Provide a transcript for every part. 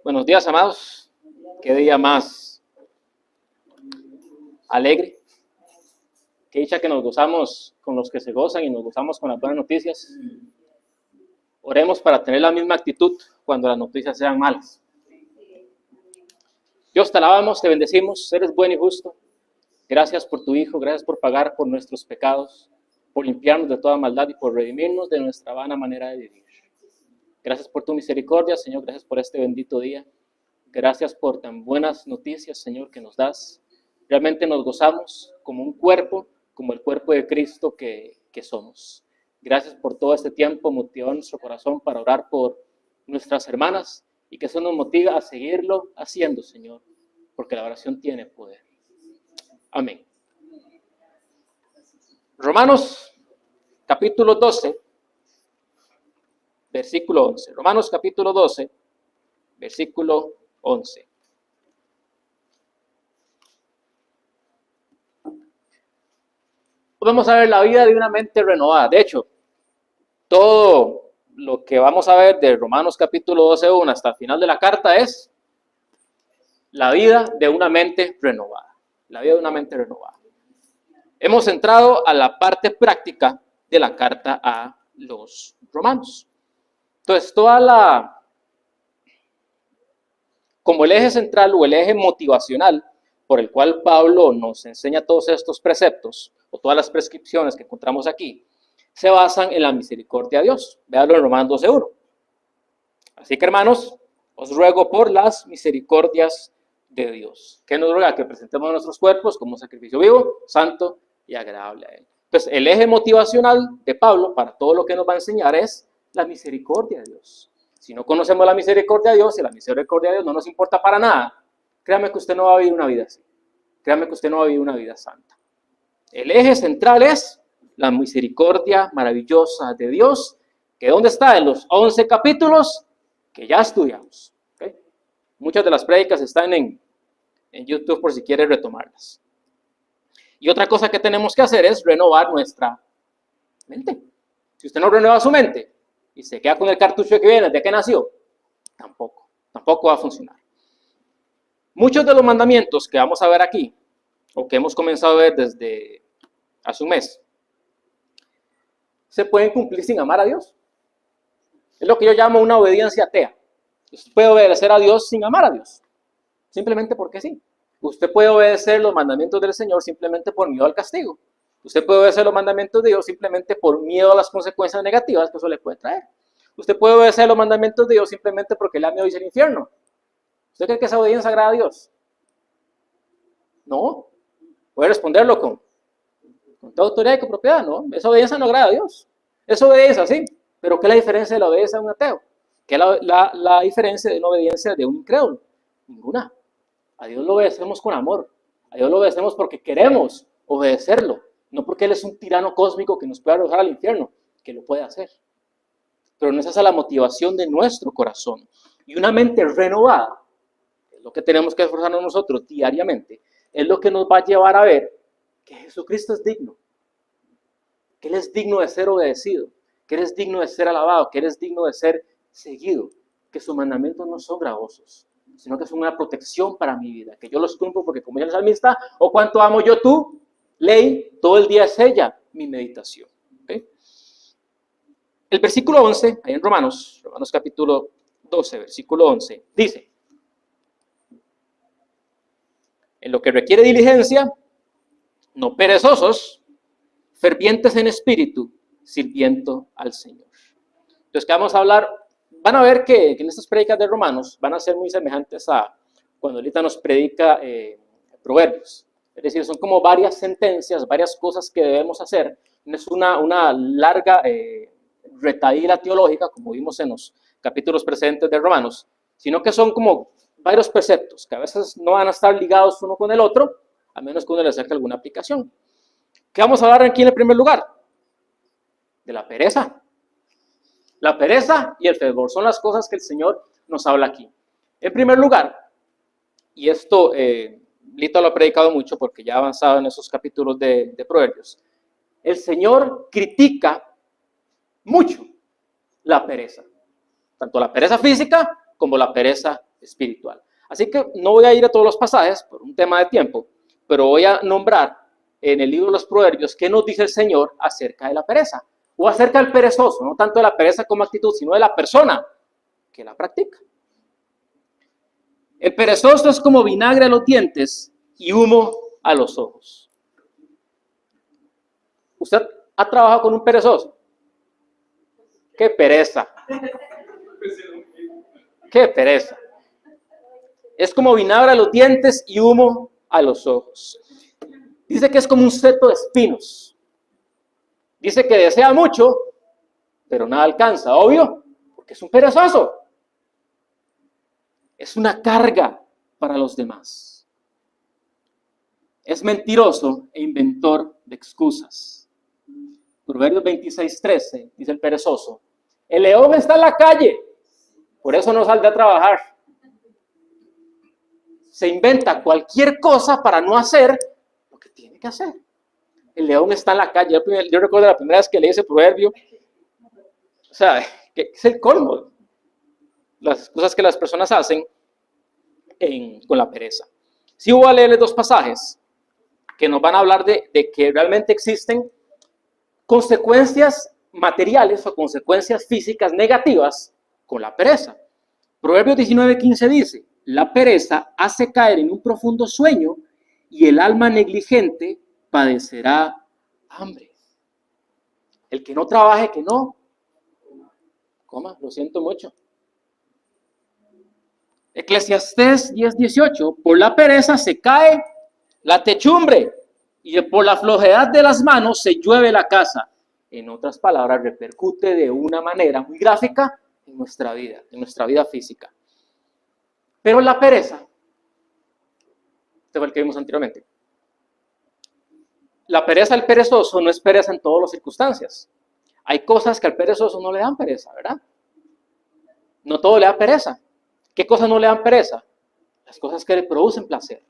Buenos días, amados. Qué día más alegre. Qué dicha que nos gozamos con los que se gozan y nos gozamos con las buenas noticias. Oremos para tener la misma actitud cuando las noticias sean malas. Dios, te alabamos, te bendecimos, eres bueno y justo. Gracias por tu Hijo, gracias por pagar por nuestros pecados, por limpiarnos de toda maldad y por redimirnos de nuestra vana manera de vivir. Gracias por tu misericordia, Señor, gracias por este bendito día. Gracias por tan buenas noticias, Señor, que nos das. Realmente nos gozamos como un cuerpo, como el cuerpo de Cristo que somos. Gracias por todo este tiempo motivado en nuestro corazón para orar por nuestras hermanas y que eso nos motiva a seguirlo haciendo, Señor, porque la oración tiene poder. Amén. Romanos capítulo 12, versículo 11. Romanos capítulo 12, versículo 11. Vamos a ver la vida de una mente renovada. De hecho, todo lo que vamos a ver de Romanos capítulo 12:1 hasta el final de la carta es la vida de una mente renovada. La vida de una mente renovada. Hemos entrado a la parte práctica de la carta a los romanos. Entonces, como el eje central o el eje motivacional por el cual Pablo nos enseña todos estos preceptos o todas las prescripciones que encontramos aquí, se basan en la misericordia de Dios. Véanlo en Romanos 12:1. Así que, hermanos, os ruego por las misericordias de Dios. ¿Qué nos ruega? Que presentemos nuestros cuerpos como un sacrificio vivo, santo y agradable a Él. Entonces, el eje motivacional de Pablo para todo lo que nos va a enseñar es la misericordia de Dios. Si no conocemos la misericordia de Dios, si la misericordia de Dios no nos importa para nada, créame que usted no va a vivir una vida así. Créame que usted no va a vivir una vida santa. El eje central es la misericordia maravillosa de Dios, que ¿dónde está? En los 11 capítulos que ya estudiamos. ¿Okay? Muchas de las prédicas están en YouTube por si quiere retomarlas. Y otra cosa que tenemos que hacer es renovar nuestra mente. Si usted no renueva su mente y se queda con el cartucho que viene desde que nació, tampoco va a funcionar. Muchos de los mandamientos que vamos a ver aquí, o que hemos comenzado a ver desde hace un mes, se pueden cumplir sin amar a Dios. Es lo que yo llamo una obediencia atea. Usted puede obedecer a Dios sin amar a Dios, simplemente porque sí. Usted puede obedecer los mandamientos del Señor simplemente por miedo al castigo. Usted puede obedecer los mandamientos de Dios simplemente por miedo a las consecuencias negativas que eso le puede traer. Usted puede obedecer los mandamientos de Dios simplemente porque le da miedo irse al infierno. ¿Usted cree que esa obediencia agrada a Dios? No. Puede responderlo con toda autoridad y con propiedad, ¿no? Esa obediencia no agrada a Dios. Esa obediencia, sí. Pero ¿qué es la diferencia de la obediencia de un ateo? ¿Qué es la diferencia de una obediencia de un incrédulo? Ninguna. A Dios lo obedecemos con amor. A Dios lo obedecemos porque queremos obedecerlo. No porque Él es un tirano cósmico que nos puede arrojar al infierno, que lo puede hacer. Pero no es esa la motivación de nuestro corazón. Y una mente renovada, es lo que tenemos que esforzarnos nosotros diariamente, es lo que nos va a llevar a ver que Jesucristo es digno. Que Él es digno de ser obedecido. Que Él es digno de ser alabado. Que Él es digno de ser seguido. Que sus mandamientos no son gravosos, sino que son una protección para mi vida, que yo los cumplo porque como dice el salmista, oh cuánto amo yo tu ley, todo el día es ella mi meditación. ¿Okay? El versículo 11, ahí en Romanos capítulo 12, versículo 11, dice, en lo que requiere diligencia, no perezosos, fervientes en espíritu, sirviendo al Señor. Entonces, ¿qué vamos a hablar? Van a ver que en estas prédicas de Romanos van a ser muy semejantes a cuando ahorita nos predica Proverbios. Es decir, son como varias sentencias, varias cosas que debemos hacer. No es una larga retahíla teológica, como vimos en los capítulos precedentes de Romanos, sino que son como varios preceptos que a veces no van a estar ligados uno con el otro, a menos que uno le acerque alguna aplicación. ¿Qué vamos a hablar aquí en el primer lugar? De la pereza. La pereza y el fervor son las cosas que el Señor nos habla aquí. En primer lugar, y esto Lito lo ha predicado mucho porque ya ha avanzado en esos capítulos de Proverbios, el Señor critica mucho la pereza, tanto la pereza física como la pereza espiritual. Así que no voy a ir a todos los pasajes por un tema de tiempo, pero voy a nombrar en el libro de los Proverbios qué nos dice el Señor acerca de la pereza, o acerca del perezoso, no tanto de la pereza como actitud, sino de la persona que la practica. El perezoso es como vinagre a los dientes y humo a los ojos. ¿Usted ha trabajado con un perezoso? ¡Qué pereza! ¡Qué pereza! Es como vinagre a los dientes y humo a los ojos. Dice que es como un seto de espinos. Dice que desea mucho, pero nada alcanza. Obvio, porque es un perezoso. Es una carga para los demás. Es mentiroso e inventor de excusas. Proverbios 26:13 dice el perezoso: el león está en la calle, por eso no sale a trabajar. Se inventa cualquier cosa para no hacer lo que tiene que hacer. El león está en la calle. Yo recuerdo la primera vez que leí ese proverbio. O sea, que es el colmo. Las cosas que las personas hacen con la pereza. Sí, voy a leerles dos pasajes que nos van a hablar de que realmente existen consecuencias materiales o consecuencias físicas negativas con la pereza. Proverbios 19:15 dice: la pereza hace caer en un profundo sueño y el alma negligente padecerá hambre. El que no trabaje, que no coma, lo siento mucho. Eclesiastés 10:18: por la pereza se cae la techumbre y por la flojedad de las manos se llueve la casa. En otras palabras, repercute de una manera muy gráfica en nuestra vida física. Pero la pereza, este fue el que vimos anteriormente. La pereza del perezoso no es pereza en todas las circunstancias. Hay cosas que al perezoso no le dan pereza, ¿verdad? No todo le da pereza. ¿Qué cosas no le dan pereza? Las cosas que le producen placer,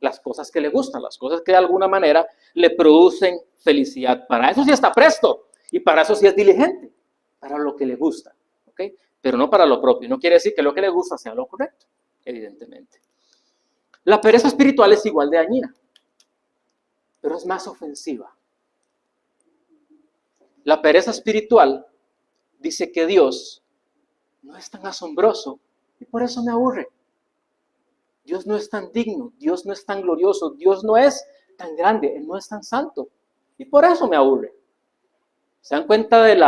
las cosas que le gustan, las cosas que de alguna manera le producen felicidad. Para eso sí está presto y para eso sí es diligente, para lo que le gusta, ¿ok? Pero no para lo propio. No quiere decir que lo que le gusta sea lo correcto, evidentemente. La pereza espiritual es igual de dañina, pero es más ofensiva. La pereza espiritual dice que Dios no es tan asombroso y por eso me aburre. Dios no es tan digno, Dios no es tan glorioso, Dios no es tan grande, Él no es tan santo y por eso me aburre. ¿Se dan cuenta del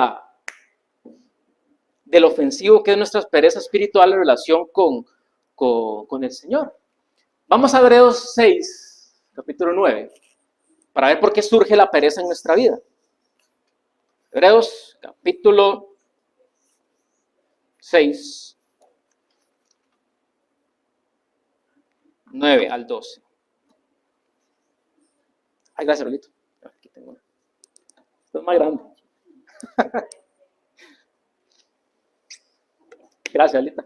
ofensivo que es nuestra pereza espiritual en relación con el Señor? Vamos a Hebreos 6, capítulo 9, para ver por qué surge la pereza en nuestra vida. Hebreos, capítulo 6, 9 al 12. Ay, gracias, Rolito. Aquí tengo una. Esto es más grande. Gracias, Alita.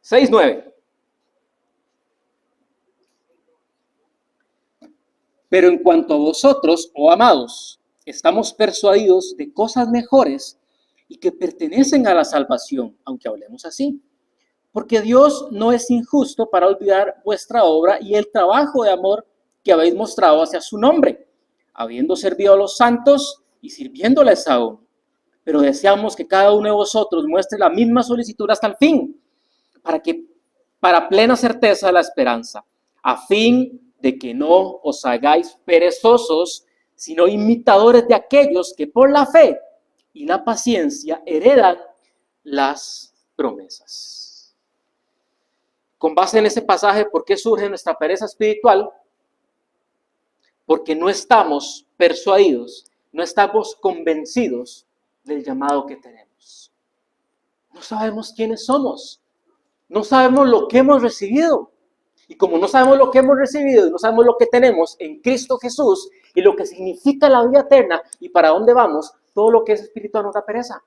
6:9. Pero en cuanto a vosotros, oh amados, estamos persuadidos de cosas mejores y que pertenecen a la salvación, aunque hablemos así. Porque Dios no es injusto para olvidar vuestra obra y el trabajo de amor que habéis mostrado hacia su nombre, habiendo servido a los santos y sirviéndoles aún. Pero deseamos que cada uno de vosotros muestre la misma solicitud hasta el fin, para plena certeza de la esperanza, a fin de que no os hagáis perezosos, sino imitadores de aquellos que por la fe y la paciencia heredan las promesas. Con base en ese pasaje, ¿por qué surge nuestra pereza espiritual? Porque no estamos persuadidos, no estamos convencidos del llamado que tenemos. No sabemos quiénes somos, no sabemos lo que hemos recibido. Y como no sabemos lo que hemos recibido y no sabemos lo que tenemos en Cristo Jesús y lo que significa la vida eterna y para dónde vamos, todo lo que es espiritual nos da pereza.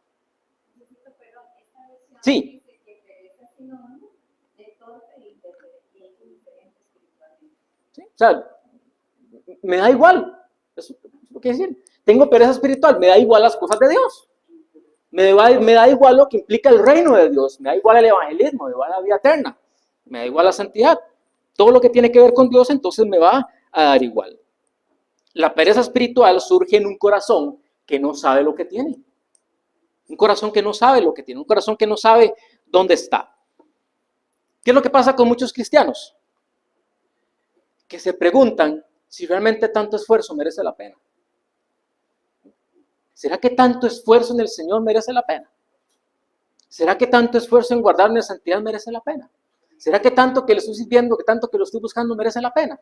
Sí. ¿Sí? O sea, me da igual. Eso es lo que decir. Tengo pereza espiritual, me da igual las cosas de Dios. Me da igual lo que implica el reino de Dios, me da igual el evangelismo, me da igual la vida eterna, me da igual la santidad. Todo lo que tiene que ver con Dios, entonces me va a dar igual. La pereza espiritual surge en un corazón que no sabe lo que tiene. Un corazón que no sabe lo que tiene, un corazón que no sabe dónde está. ¿Qué es lo que pasa con muchos cristianos? Que se preguntan si realmente tanto esfuerzo merece la pena. ¿Será que tanto esfuerzo en el Señor merece la pena? ¿Será que tanto esfuerzo en guardarme en santidad merece la pena? ¿Será que tanto que le estoy sirviendo, que tanto que lo estoy buscando merece la pena?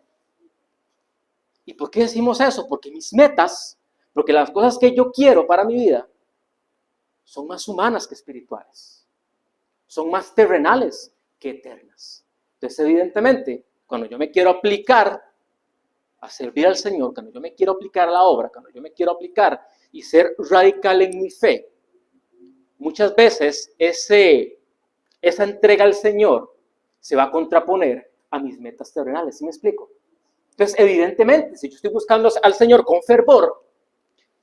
¿Y por qué decimos eso? Porque mis metas, porque las cosas que yo quiero para mi vida son más humanas que espirituales. Son más terrenales que eternas. Entonces, evidentemente, cuando yo me quiero aplicar a servir al Señor, cuando yo me quiero aplicar a la obra, cuando yo me quiero aplicar y ser radical en mi fe, muchas veces esa entrega al Señor se va a contraponer a mis metas terrenales. ¿Sí me explico? Entonces, evidentemente, si yo estoy buscando al Señor con fervor,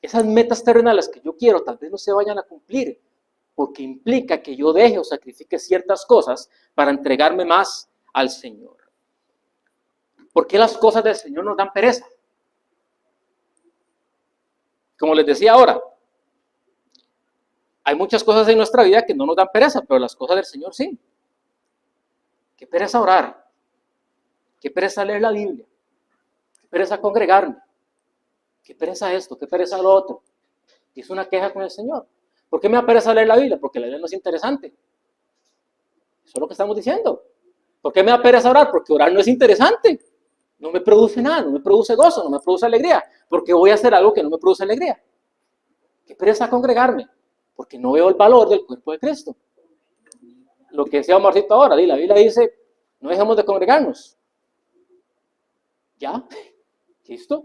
esas metas terrenales que yo quiero tal vez no se vayan a cumplir, porque implica que yo deje o sacrifique ciertas cosas para entregarme más al Señor. ¿Por qué las cosas del Señor nos dan pereza? Como les decía ahora, hay muchas cosas en nuestra vida que no nos dan pereza, pero las cosas del Señor sí. Qué pereza orar, qué pereza leer la Biblia, qué pereza congregarme, qué pereza esto, qué pereza lo otro. Y es una queja con el Señor. ¿Por qué me da pereza leer la Biblia? Porque la Biblia no es interesante. Eso es lo que estamos diciendo. ¿Por qué me da pereza orar? Porque orar no es interesante. No me produce nada, no me produce gozo, no me produce alegría. Porque voy a hacer algo que no me produce alegría. ¿Qué pereza congregarme? Porque no veo el valor del cuerpo de Cristo. Lo que decía Omarcito ahora, la Biblia dice, no dejemos de congregarnos. ¿Ya? ¿Listo?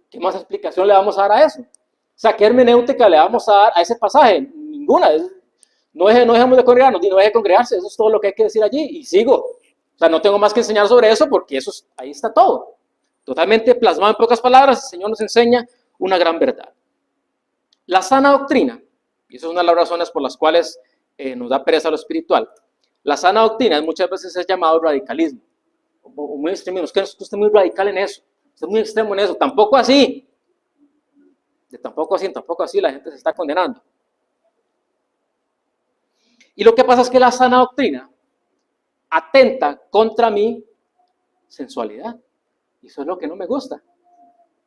¿Qué más explicación le vamos a dar a eso? O sea, ¿qué hermenéutica le vamos a dar a ese pasaje? Ninguna. No dejemos de congregarnos, no deje de congregarse. Eso es todo lo que hay que decir allí. Y sigo. O sea, no tengo más que enseñar sobre eso porque eso ahí está todo. Totalmente plasmado en pocas palabras, el Señor nos enseña una gran verdad. La sana doctrina, y eso es una de las razones por las cuales nos da pereza lo espiritual. La sana doctrina muchas veces es llamado radicalismo. O muy extremismo. Es que usted es muy radical en eso. Usted es muy extremo en eso. Tampoco así. Tampoco así la gente se está condenando. Y lo que pasa es que la sana doctrina atenta contra mi sensualidad. Y eso es lo que no me gusta.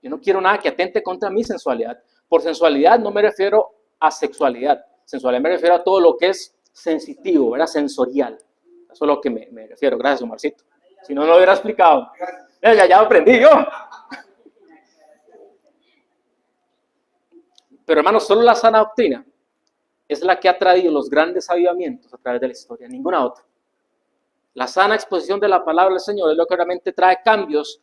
Yo no quiero nada que atente contra mi sensualidad. Por sensualidad no me refiero a sexualidad. Sensualidad me refiero a todo lo que es sensitivo, ¿verdad? Sensorial. Eso es lo que me refiero. Gracias, Omarcito. Si no, no lo hubiera explicado. Ya aprendí yo. Pero hermanos, solo la sana doctrina es la que ha traído los grandes avivamientos a través de la historia, ninguna otra. La sana exposición de la palabra del Señor es lo que realmente trae cambios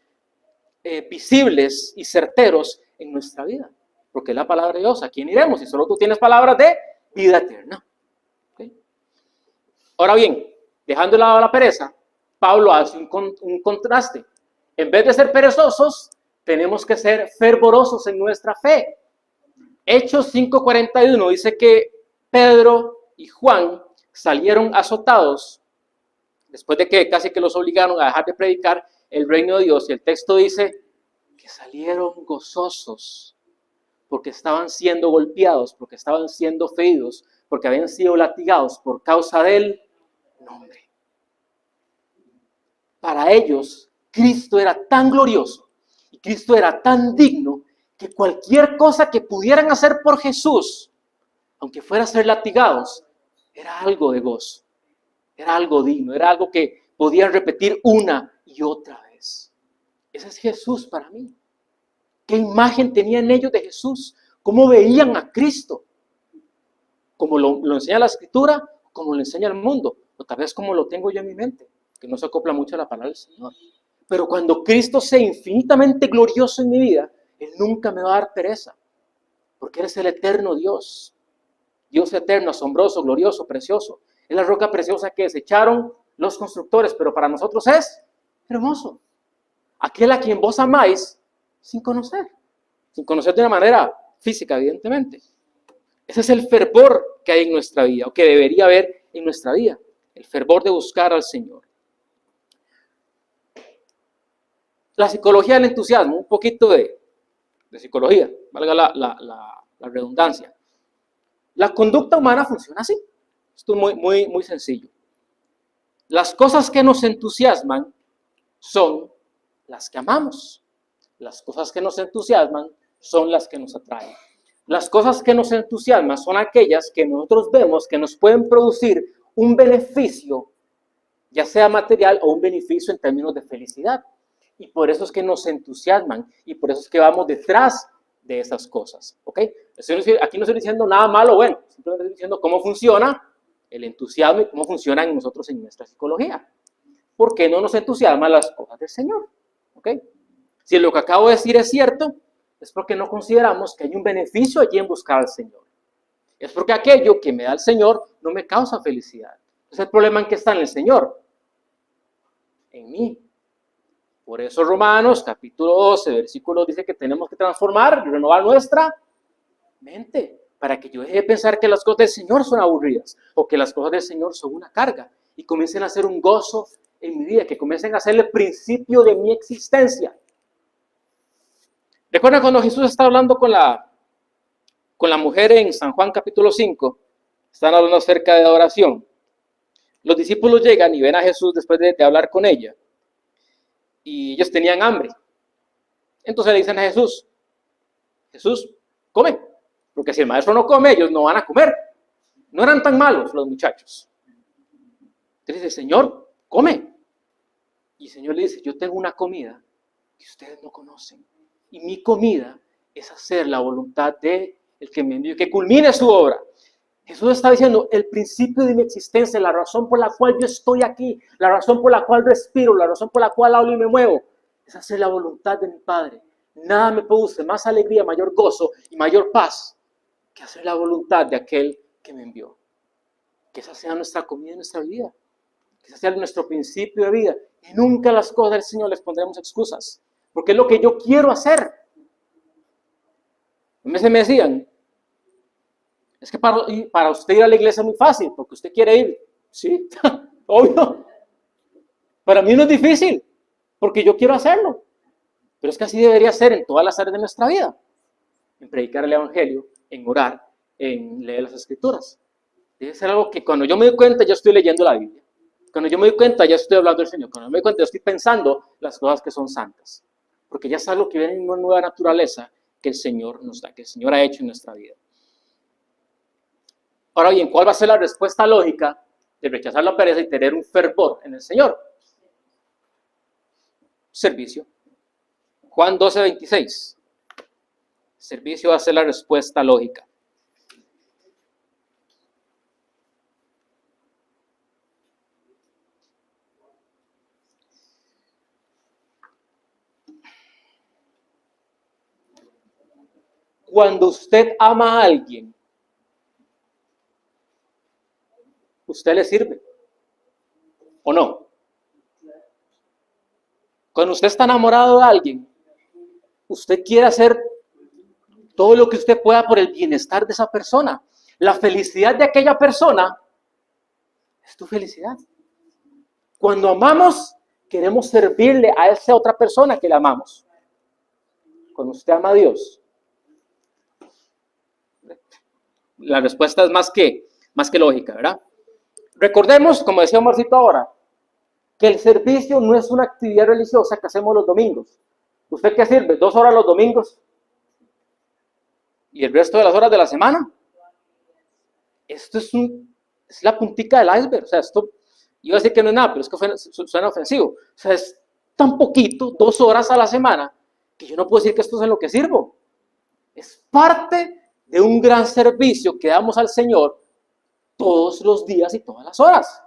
visibles y certeros en nuestra vida. Porque es la palabra de Dios. ¿A quién iremos? Si solo tú tienes palabras de vida eterna. ¿Okay? Ahora bien, dejando de lado la pereza, Pablo hace un contraste. En vez de ser perezosos, tenemos que ser fervorosos en nuestra fe. Hechos 5:41 dice que Pedro y Juan salieron azotados después de que casi que los obligaron a dejar de predicar el reino de Dios. Y el texto dice que salieron gozosos porque estaban siendo golpeados, porque estaban siendo feridos, porque habían sido latigados por causa del nombre. Para ellos, Cristo era tan glorioso y Cristo era tan digno que cualquier cosa que pudieran hacer por Jesús, aunque fuera ser latigados, era algo de gozo, era algo digno, era algo que podían repetir una y otra vez. Ese es Jesús para mí. ¿Qué imagen tenían ellos de Jesús? ¿Cómo veían a Cristo? ¿Como lo enseña la Escritura? ¿Como lo enseña el mundo? O tal vez como lo tengo yo en mi mente, que no se acopla mucho a la palabra del Señor. Pero cuando Cristo sea infinitamente glorioso en mi vida, Él nunca me va a dar pereza, porque Él es el eterno Dios. Dios eterno, asombroso, glorioso, precioso. Es la roca preciosa que desecharon los constructores, pero para nosotros es hermoso. Aquel a quien vos amáis sin conocer de una manera física, evidentemente. Ese es el fervor que hay en nuestra vida, o que debería haber en nuestra vida. El fervor de buscar al Señor. La psicología del entusiasmo, un poquito de psicología, valga la redundancia. La conducta humana funciona así. Esto es muy sencillo. Las cosas que nos entusiasman son las que amamos. Las cosas que nos entusiasman son las que nos atraen. Las cosas que nos entusiasman son aquellas que nosotros vemos que nos pueden producir un beneficio, ya sea material o un beneficio en términos de felicidad. Y por eso es que nos entusiasman y por eso es que vamos detrás de esas cosas. ¿Ok? Aquí no estoy diciendo nada malo o bueno, simplemente estoy diciendo cómo funciona el entusiasmo y cómo funciona en nosotros en nuestra psicología. ¿Por qué no nos entusiasman las cosas del Señor? ¿Ok? Si lo que acabo de decir es cierto, es porque no consideramos que hay un beneficio allí en buscar al Señor. Es porque aquello que me da el Señor no me causa felicidad. Entonces el problema en qué está en el Señor. En mí. Por eso Romanos capítulo 12, versículo dice que tenemos que transformar, renovar nuestra mente, para que yo deje de pensar que las cosas del Señor son aburridas o que las cosas del Señor son una carga y comiencen a ser un gozo en mi vida, que comiencen a ser el principio de mi existencia. ¿Recuerdan cuando Jesús está hablando con la mujer en San Juan capítulo 5? Están hablando acerca de adoración. Los discípulos llegan y ven a Jesús después de hablar con ella. Y ellos tenían hambre. Entonces le dicen a Jesús, Jesús, come. Porque si el maestro no come, ellos no van a comer. No eran tan malos los muchachos. Entonces dice, Señor, come. Y el Señor le dice, yo tengo una comida que ustedes no conocen. Y mi comida es hacer la voluntad de el que me envió, que culmine su obra. Jesús está diciendo, el principio de mi existencia, la razón por la cual yo estoy aquí, la razón por la cual respiro, la razón por la cual hablo y me muevo, es hacer la voluntad de mi Padre. Nada me produce más alegría, mayor gozo y mayor paz que hacer la voluntad de aquel que me envió. Que esa sea nuestra comida en nuestra vida. Que ese sea nuestro principio de vida. Y nunca las cosas del Señor les pondremos excusas. Porque es lo que yo quiero hacer. A veces me decían, es que para usted ir a la iglesia es muy fácil, porque usted quiere ir. Sí, obvio. Para mí no es difícil, porque yo quiero hacerlo. Pero es que así debería ser en todas las áreas de nuestra vida. En predicar el evangelio, en orar, en leer las escrituras. Debe ser algo que cuando yo me doy cuenta, ya estoy leyendo la Biblia. Cuando yo me doy cuenta, ya estoy hablando del Señor. Cuando me doy cuenta, ya estoy pensando las cosas que son santas. Porque ya es algo que viene en una nueva naturaleza que el Señor nos da, que el Señor ha hecho en nuestra vida. Ahora bien, ¿cuál va a ser la respuesta lógica de rechazar la pereza y tener un fervor en el Señor? Servicio. Juan 12:26. Servicio va a ser la respuesta lógica. Cuando usted ama a alguien, usted le sirve. ¿O no? Cuando usted está enamorado de alguien, usted quiere hacer todo lo que usted pueda por el bienestar de esa persona. La felicidad de aquella persona es tu felicidad. Cuando amamos, queremos servirle a esa otra persona que le amamos. Cuando usted ama a Dios, la respuesta es más que lógica, ¿verdad? Recordemos, como decía Marcito ahora, que el servicio no es una actividad religiosa que hacemos los domingos. ¿Usted qué sirve? 2 horas los domingos y el resto de las horas de la semana. Esto es la puntica del iceberg. O sea, esto iba a decir que no es nada, pero es que suena ofensivo. O sea, es tan poquito, 2 horas a la semana, que yo no puedo decir que esto es en lo que sirvo. Es parte de un gran servicio que damos al Señor todos los días y todas las horas.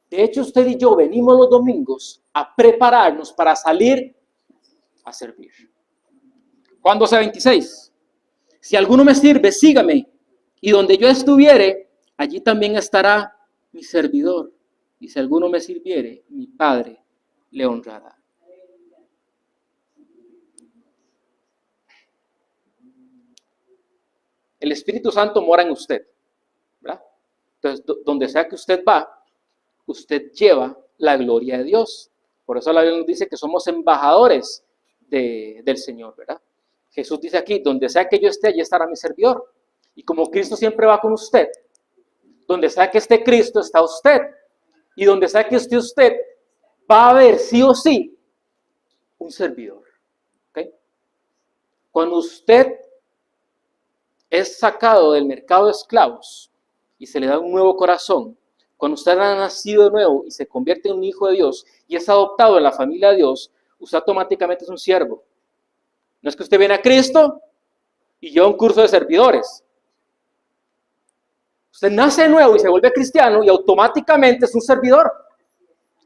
De hecho, usted y yo venimos los domingos a prepararnos para salir a servir. Juan 12:26. Si alguno me sirve, sígame. Y donde yo estuviere, allí también estará mi servidor. Y si alguno me sirviere, mi Padre le honrará. El Espíritu Santo mora en usted, ¿verdad? Entonces, donde sea que usted va, usted lleva la gloria de Dios. Por eso la Biblia nos dice que somos embajadores del Señor, ¿verdad? Jesús dice aquí, donde sea que yo esté, allí estará mi servidor. Y como Cristo siempre va con usted, donde sea que esté Cristo, está usted. Y donde sea que esté usted, va a haber sí o sí un servidor. ¿Okay? Cuando usted es sacado del mercado de esclavos y se le da un nuevo corazón, cuando usted ha nacido de nuevo y se convierte en un hijo de Dios y es adoptado en la familia de Dios, usted automáticamente es un siervo. No es que usted viene a Cristo y lleva un curso de servidores. Usted nace de nuevo y se vuelve cristiano y automáticamente es un servidor.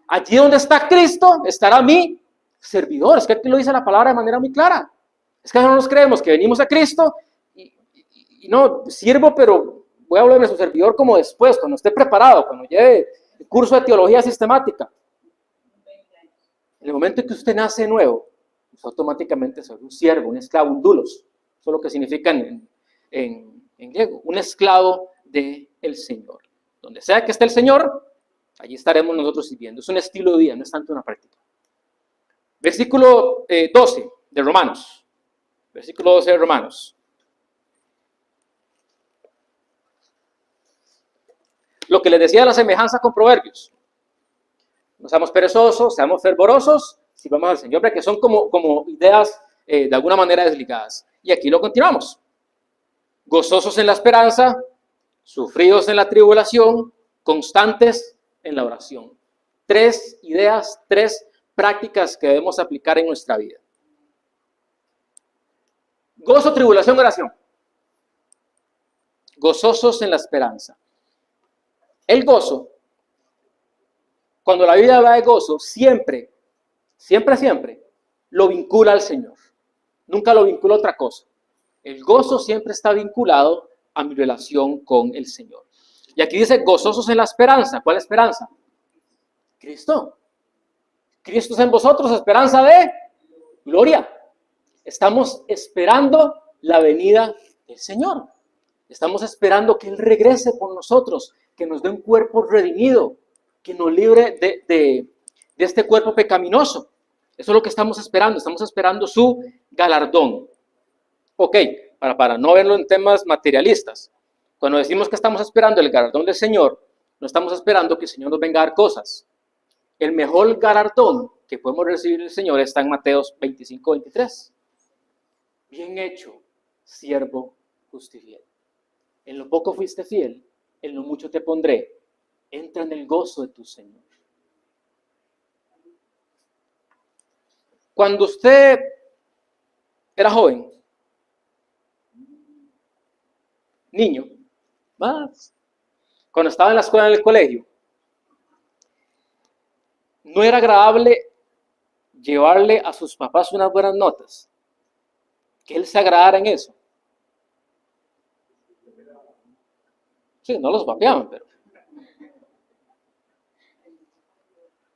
Allí donde está Cristo, estará mi servidor. Es que aquí lo dice la palabra de manera muy clara. Es que no nos creemos que venimos a Cristo y no, sirvo, pero voy a volverme su servidor como después, cuando esté preparado, cuando lleve el curso de teología sistemática. En el momento en que usted nace de nuevo, usted automáticamente es un siervo, un esclavo, un dulos. Eso es lo que significa en griego, un esclavo del Señor. Donde sea que esté el Señor, allí estaremos nosotros sirviendo. Es un estilo de vida, no es tanto una práctica. Versículo 12 de Romanos. Versículo 12 de Romanos. Lo que les decía de la semejanza con Proverbios. No seamos perezosos, seamos fervorosos, sirvamos al Señor, porque son como ideas de alguna manera desligadas. Y aquí lo continuamos. Gozosos en la esperanza, sufridos en la tribulación, constantes en la oración. 3 ideas, 3 prácticas que debemos aplicar en nuestra vida. Gozo, tribulación, oración. Gozosos en la esperanza. El gozo, cuando la Biblia habla de gozo, siempre, lo vincula al Señor. Nunca lo vincula a otra cosa. El gozo siempre está vinculado a mi relación con el Señor. Y aquí dice, gozosos en la esperanza. ¿Cuál esperanza? Cristo. Cristo es en vosotros, esperanza de gloria. Estamos esperando la venida del Señor. Estamos esperando que Él regrese por nosotros, que nos dé un cuerpo redimido, que nos libre de este cuerpo pecaminoso. Eso es lo que estamos esperando su galardón. Ok, para no verlo en temas materialistas, cuando decimos que estamos esperando el galardón del Señor, no estamos esperando que el Señor nos venga a dar cosas. El mejor galardón que podemos recibir del Señor está en Mateos 25-23. Bien hecho, siervo justo y fiel. En lo poco fuiste fiel, en lo mucho te pondré. Entra en el gozo de tu Señor. Cuando usted era joven, niño, más, cuando estaba en la escuela, en el colegio, no era agradable llevarle a sus papás unas buenas notas, que él se agradara en eso. Sí, no los papeaban, pero...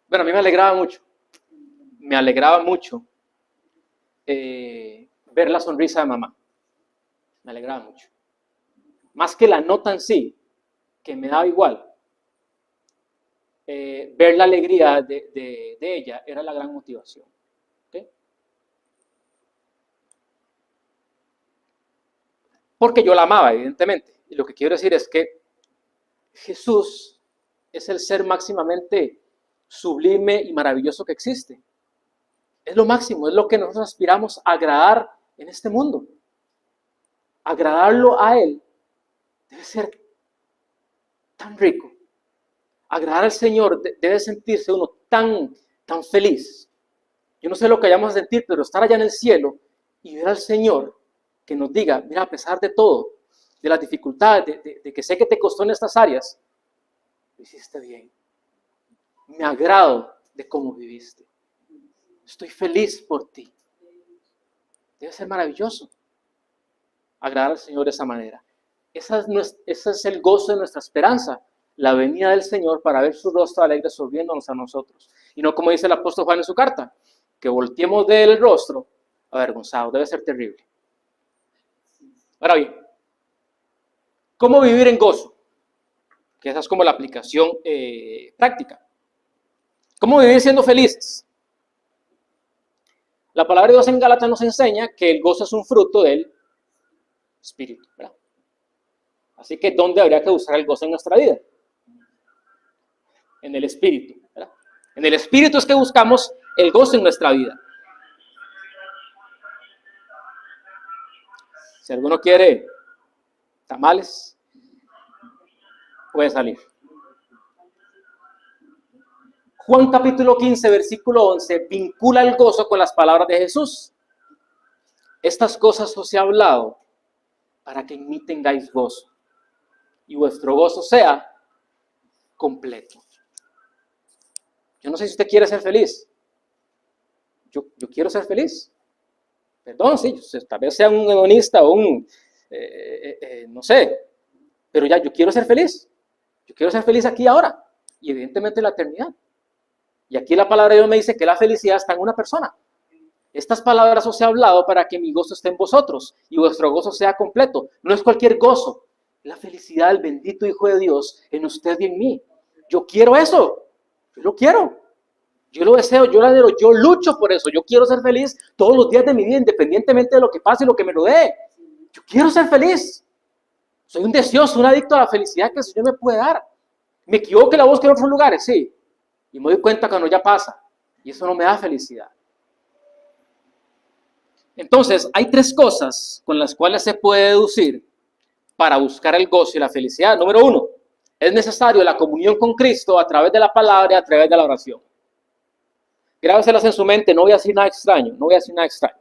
Bueno, a mí me alegraba mucho ver la sonrisa de mamá. Me alegraba mucho. Más que la nota en sí, que me daba igual, ver la alegría de ella era la gran motivación. ¿Okay? Porque yo la amaba, evidentemente. Y lo que quiero decir es que Jesús es el ser máximamente sublime y maravilloso que existe. Es lo máximo, es lo que nosotros aspiramos a agradar en este mundo. Agradarlo a Él debe ser tan rico. Agradar al Señor debe sentirse uno tan feliz. Yo no sé lo que vayamos a sentir, pero estar allá en el cielo y ver al Señor que nos diga, mira, a pesar de todo, de las dificultades, de que sé que te costó en estas áreas, lo hiciste bien. Me agrado de cómo viviste. Estoy feliz por ti. Debe ser maravilloso agradar al Señor de esa manera. Ese es el gozo de nuestra esperanza, la venida del Señor para ver su rostro alegre sorbiéndonos a nosotros. Y no como dice el apóstol Juan en su carta, que volteemos de él el rostro avergonzados. Debe ser terrible. Ahora bien, ¿Cómo vivir en gozo? Que esa es como la aplicación práctica. ¿Cómo vivir siendo felices? La palabra de Dios en Gálatas nos enseña que el gozo es un fruto del Espíritu, ¿verdad? Así que, ¿dónde habría que buscar el gozo en nuestra vida? En el Espíritu, ¿verdad? En el Espíritu es que buscamos el gozo en nuestra vida. Si alguno quiere tamales, puede salir. Juan capítulo 15, versículo 11, vincula el gozo con las palabras de Jesús. Estas cosas os he hablado para que en mí tengáis gozo y vuestro gozo sea completo. Yo no sé si usted quiere ser feliz. Yo quiero ser feliz. Perdón, sí, tal vez sea un hedonista o un, no sé, pero ya, yo quiero ser feliz. Yo quiero ser feliz aquí y ahora, y evidentemente en la eternidad. Y aquí la palabra de Dios me dice que la felicidad está en una persona. Estas palabras os he hablado para que mi gozo esté en vosotros y vuestro gozo sea completo. No es cualquier gozo, la felicidad del bendito Hijo de Dios en usted y en mí. Yo quiero eso, yo lo quiero. Yo lo deseo, yo lo anhelo, yo lucho por eso. Yo quiero ser feliz todos los días de mi vida, independientemente de lo que pase y lo que me rodee. Yo quiero ser feliz. Soy un deseoso, un adicto a la felicidad que el Señor me puede dar. Me equivoco y la busco en otros lugares, sí. Y me doy cuenta cuando ya pasa. Y eso no me da felicidad. Entonces, hay tres cosas con las cuales se puede deducir para buscar el gozo y la felicidad. Número uno, es necesario la comunión con Cristo a través de la palabra y a través de la oración. Grábeselas en su mente, no voy a decir nada extraño, no voy a decir nada extraño.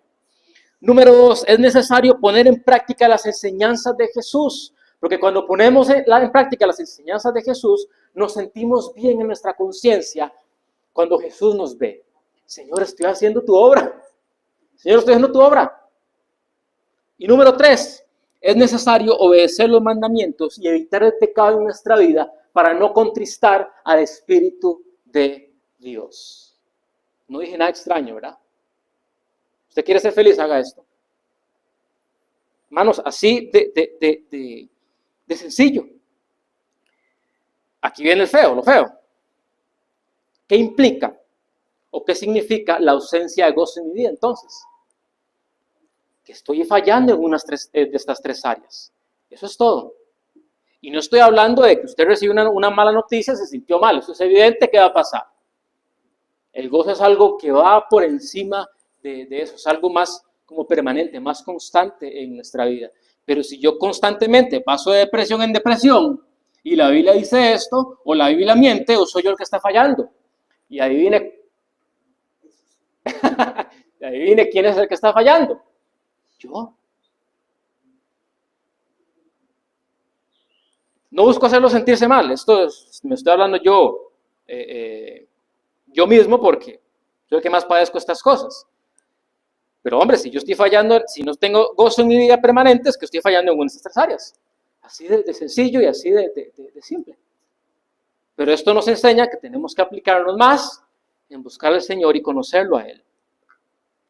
Número dos, es necesario poner en práctica las enseñanzas de Jesús, porque cuando ponemos en práctica las enseñanzas de Jesús, nos sentimos bien en nuestra conciencia cuando Jesús nos ve. Señor, estoy haciendo tu obra. Señor, estoy haciendo tu obra. Y número tres, es necesario obedecer los mandamientos y evitar el pecado en nuestra vida para no contristar al Espíritu de Dios. No dije nada extraño, ¿verdad? ¿Usted quiere ser feliz? Haga esto. Hermanos, así de sencillo. Aquí viene el feo, lo feo. ¿Qué implica o qué significa la ausencia de gozo en mi vida entonces? Que estoy fallando en unas de estas tres áreas. Eso es todo. Y no estoy hablando de que usted recibe una mala noticia, se sintió mal. Eso es evidente que va a pasar. El gozo es algo que va por encima de eso. Es algo más como permanente, más constante en nuestra vida. Pero si yo constantemente paso de depresión en depresión y la Biblia dice esto, o la Biblia miente, o soy yo el que está fallando. Y adivine quién es el que está fallando. Yo. No busco hacerlo sentirse mal. Me estoy hablando yo mismo porque soy el que más padezco estas cosas. Pero hombre, si yo estoy fallando, si no tengo gozo en mi vida permanente, es que estoy fallando en una de estas tres áreas. Así de sencillo y así de simple. Pero esto nos enseña que tenemos que aplicarnos más en buscar al Señor y conocerlo a Él.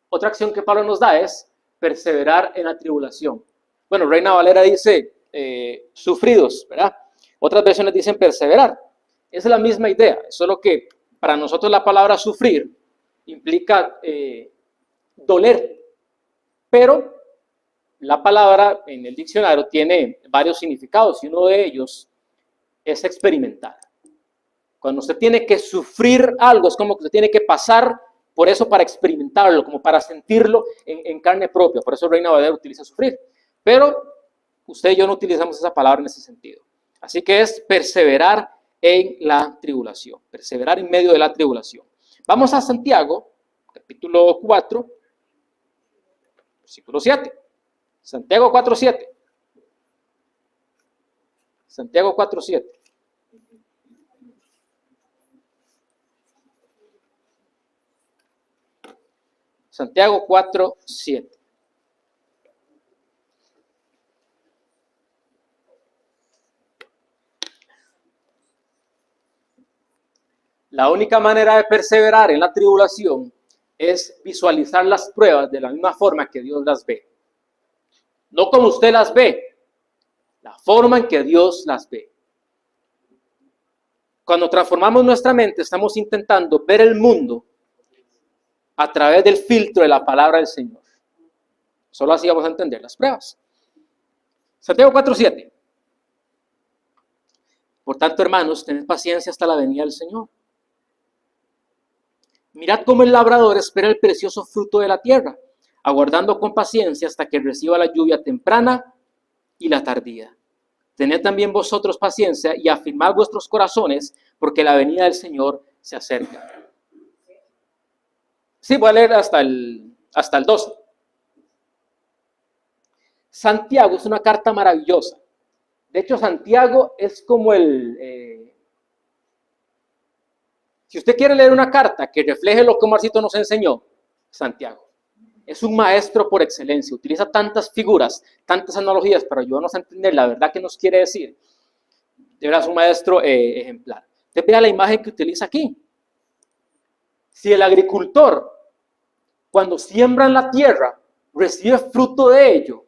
Otra acción que Pablo nos da es perseverar en la tribulación. Bueno, Reina Valera dice sufridos, ¿verdad? Otras versiones dicen perseverar. Es la misma idea, solo que para nosotros la palabra sufrir implica doler, pero la palabra en el diccionario tiene varios significados y uno de ellos es experimentar. Cuando usted tiene que sufrir algo, es como que usted tiene que pasar por eso para experimentarlo, como para sentirlo en carne propia. Por eso Reina Valera utiliza sufrir. Pero usted y yo no utilizamos esa palabra en ese sentido. Así que es perseverar en la tribulación, perseverar en medio de la tribulación. Vamos a Santiago, capítulo 4, versículo 7. Santiago 4, 7. Santiago 4, 7. Santiago 4, 7. La única manera de perseverar en la tribulación es visualizar las pruebas de la misma forma que Dios las ve. No como usted las ve, la forma en que Dios las ve. Cuando transformamos nuestra mente, estamos intentando ver el mundo a través del filtro de la palabra del Señor. Solo así vamos a entender las pruebas. Santiago 4:7. Por tanto, hermanos, tened paciencia hasta la venida del Señor. Mirad cómo el labrador espera el precioso fruto de la tierra, aguardando con paciencia hasta que reciba la lluvia temprana y la tardía. Tened también vosotros paciencia y afirmad vuestros corazones, porque la venida del Señor se acerca. Sí, voy a leer hasta el 12. Santiago es una carta maravillosa. De hecho, Santiago es como si usted quiere leer una carta que refleje lo que Marcito nos enseñó, Santiago es un maestro por excelencia. Utiliza tantas figuras, tantas analogías para ayudarnos a entender la verdad que nos quiere decir. De verdad es un maestro ejemplar. Usted vea la imagen que utiliza aquí. Si el agricultor, cuando siembra en la tierra, recibe fruto de ello,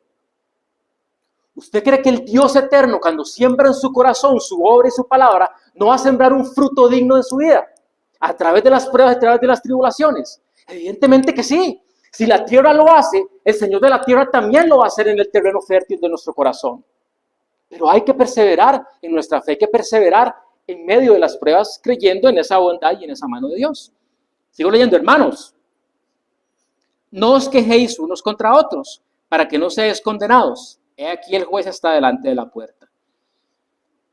¿usted cree que el Dios eterno, cuando siembra en su corazón su obra y su palabra, no va a sembrar un fruto digno en su vida? A través de las pruebas, a través de las tribulaciones. Evidentemente que sí. Si la tierra lo hace, el Señor de la tierra también lo va a hacer en el terreno fértil de nuestro corazón. Pero hay que perseverar en nuestra fe, hay que perseverar en medio de las pruebas, creyendo en esa bondad y en esa mano de Dios. Sigo leyendo, hermanos. No os quejéis unos contra otros, para que no seáis condenados. He aquí el juez está delante de la puerta.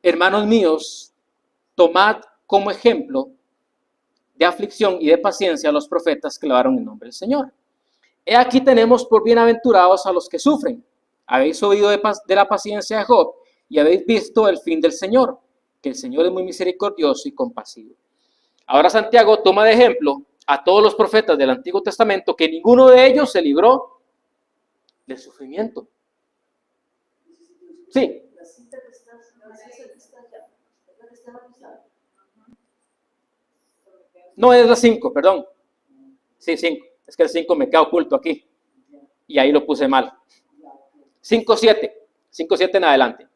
Hermanos míos, tomad como ejemplo de aflicción y de paciencia a los profetas que lavaron el nombre del Señor. He aquí tenemos por bienaventurados a los que sufren. Habéis oído de la paciencia de Job y habéis visto el fin del Señor, que el Señor es muy misericordioso y compasivo. Ahora Santiago toma de ejemplo a todos los profetas del Antiguo Testamento, que ninguno de ellos se libró del sufrimiento. Sí. No, es la 5, perdón. Sí, 5. Es que el 5 me queda oculto aquí. Y ahí lo puse mal. 5:7. 5:7 en adelante.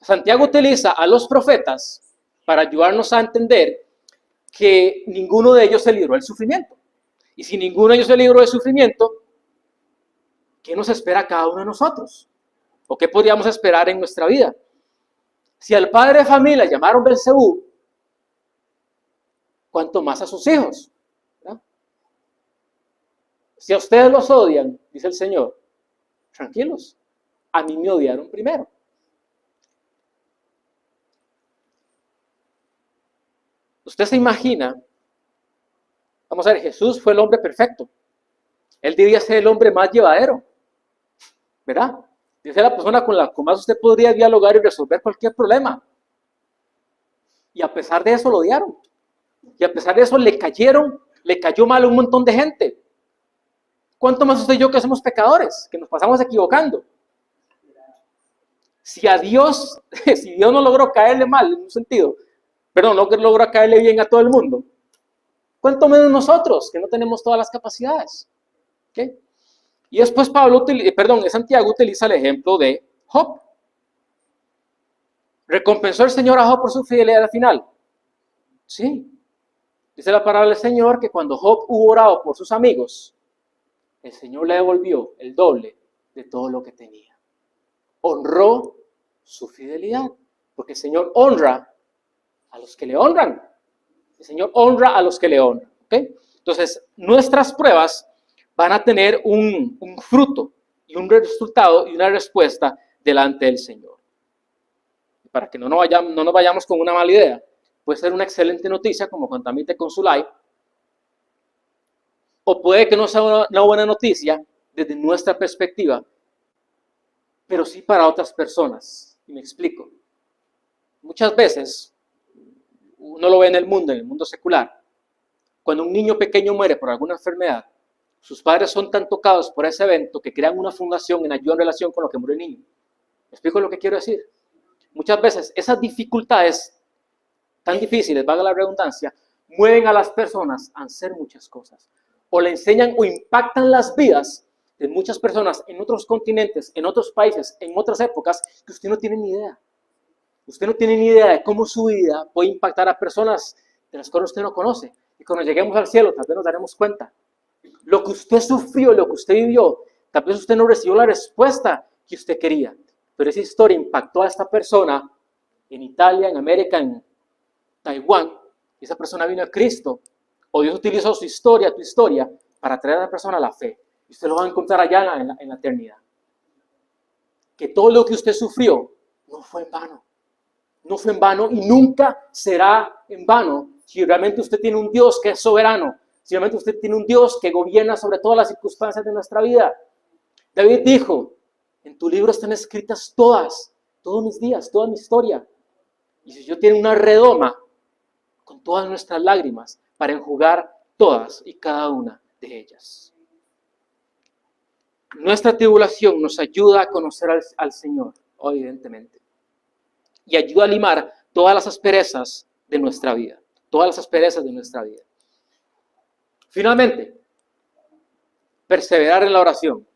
Santiago utiliza a los profetas para ayudarnos a entender que ninguno de ellos se libró del sufrimiento. Y si ninguno de ellos se libró del sufrimiento, ¿qué nos espera a cada uno de nosotros? ¿O qué podríamos esperar en nuestra vida? Si al padre de familia llamaron Belzebú, ¿cuánto más a sus hijos? ¿verdad? Si a ustedes los odian, dice el Señor, tranquilos, a mí me odiaron primero. Usted se imagina, vamos a ver, Jesús fue el hombre perfecto. Él debía ser el hombre más llevadero, ¿verdad? Debe ser la persona con la que más usted podría dialogar y resolver cualquier problema. Y a pesar de eso lo odiaron. Y a pesar de eso le cayó mal a un montón de gente. ¿Cuánto más usted y yo que somos pecadores, que nos pasamos equivocando? Si Dios no logró caerle mal en un sentido, no logró caerle bien a todo el mundo, ¿cuánto menos nosotros, que no tenemos todas las capacidades? ¿Okay? Y después Santiago utiliza el ejemplo de Job. ¿Recompensó el Señor a Job por su fidelidad al final? Sí. Dice la palabra del Señor que cuando Job hubo orado por sus amigos, el Señor le devolvió el doble de todo lo que tenía. Honró su fidelidad, porque el Señor honra a los que le honran. El Señor honra a los que le honran. ¿Okay? Entonces, nuestras pruebas van a tener un fruto y un resultado y una respuesta delante del Señor. Para que no nos vayamos con una mala idea, puede ser una excelente noticia como contamite con su live, o puede que no sea una buena noticia desde nuestra perspectiva, pero sí para otras personas. Y me explico. Muchas veces, uno lo ve en el mundo secular, cuando un niño pequeño muere por alguna enfermedad, sus padres son tan tocados por ese evento que crean una fundación en ayuda en relación con lo que murió el niño. ¿Me explico lo que quiero decir? Muchas veces esas dificultades tan difíciles, valga la redundancia, mueven a las personas a hacer muchas cosas. O le enseñan o impactan las vidas de muchas personas en otros continentes, en otros países, en otras épocas, que usted no tiene ni idea. Usted no tiene ni idea de cómo su vida puede impactar a personas de las cuales usted no conoce. Y cuando lleguemos al cielo, tal vez nos daremos cuenta. Lo que usted sufrió, lo que usted vivió, tal vez usted no recibió la respuesta que usted quería. Pero esa historia impactó a esta persona en Italia, en América, en Taiwán. Y esa persona vino a Cristo. O Dios utilizó su historia, tu historia, para traer a la persona a la fe. Y usted lo va a encontrar allá en la eternidad. Que todo lo que usted sufrió no fue en vano. No fue en vano y nunca será en vano si realmente usted tiene un Dios que es soberano. Si realmente usted tiene un Dios que gobierna sobre todas las circunstancias de nuestra vida. David dijo, en tu libro están escritas todos mis días, toda mi historia. Y si yo tiene una redoma con todas nuestras lágrimas para enjugar todas y cada una de ellas. Nuestra tribulación nos ayuda a conocer al Señor, evidentemente. Y ayuda a limar todas las asperezas de nuestra vida. Todas las asperezas de nuestra vida. Finalmente, perseverar en la oración.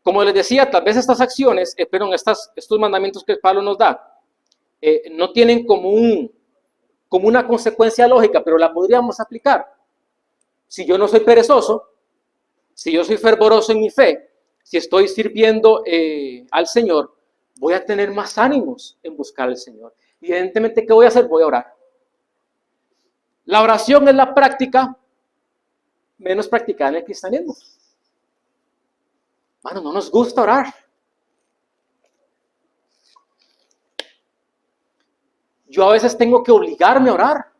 Como les decía, tal vez estas acciones, estos mandamientos que Pablo nos da, no tienen como una consecuencia lógica, pero la podríamos aplicar. Si yo no soy perezoso, si yo soy fervoroso en mi fe, si estoy sirviendo al Señor, voy a tener más ánimos en buscar al Señor. Evidentemente, ¿qué voy a hacer? Voy a orar. La oración es la práctica menos practicada en el cristianismo. Mano, no nos gusta orar. Yo a veces tengo que obligarme a orar.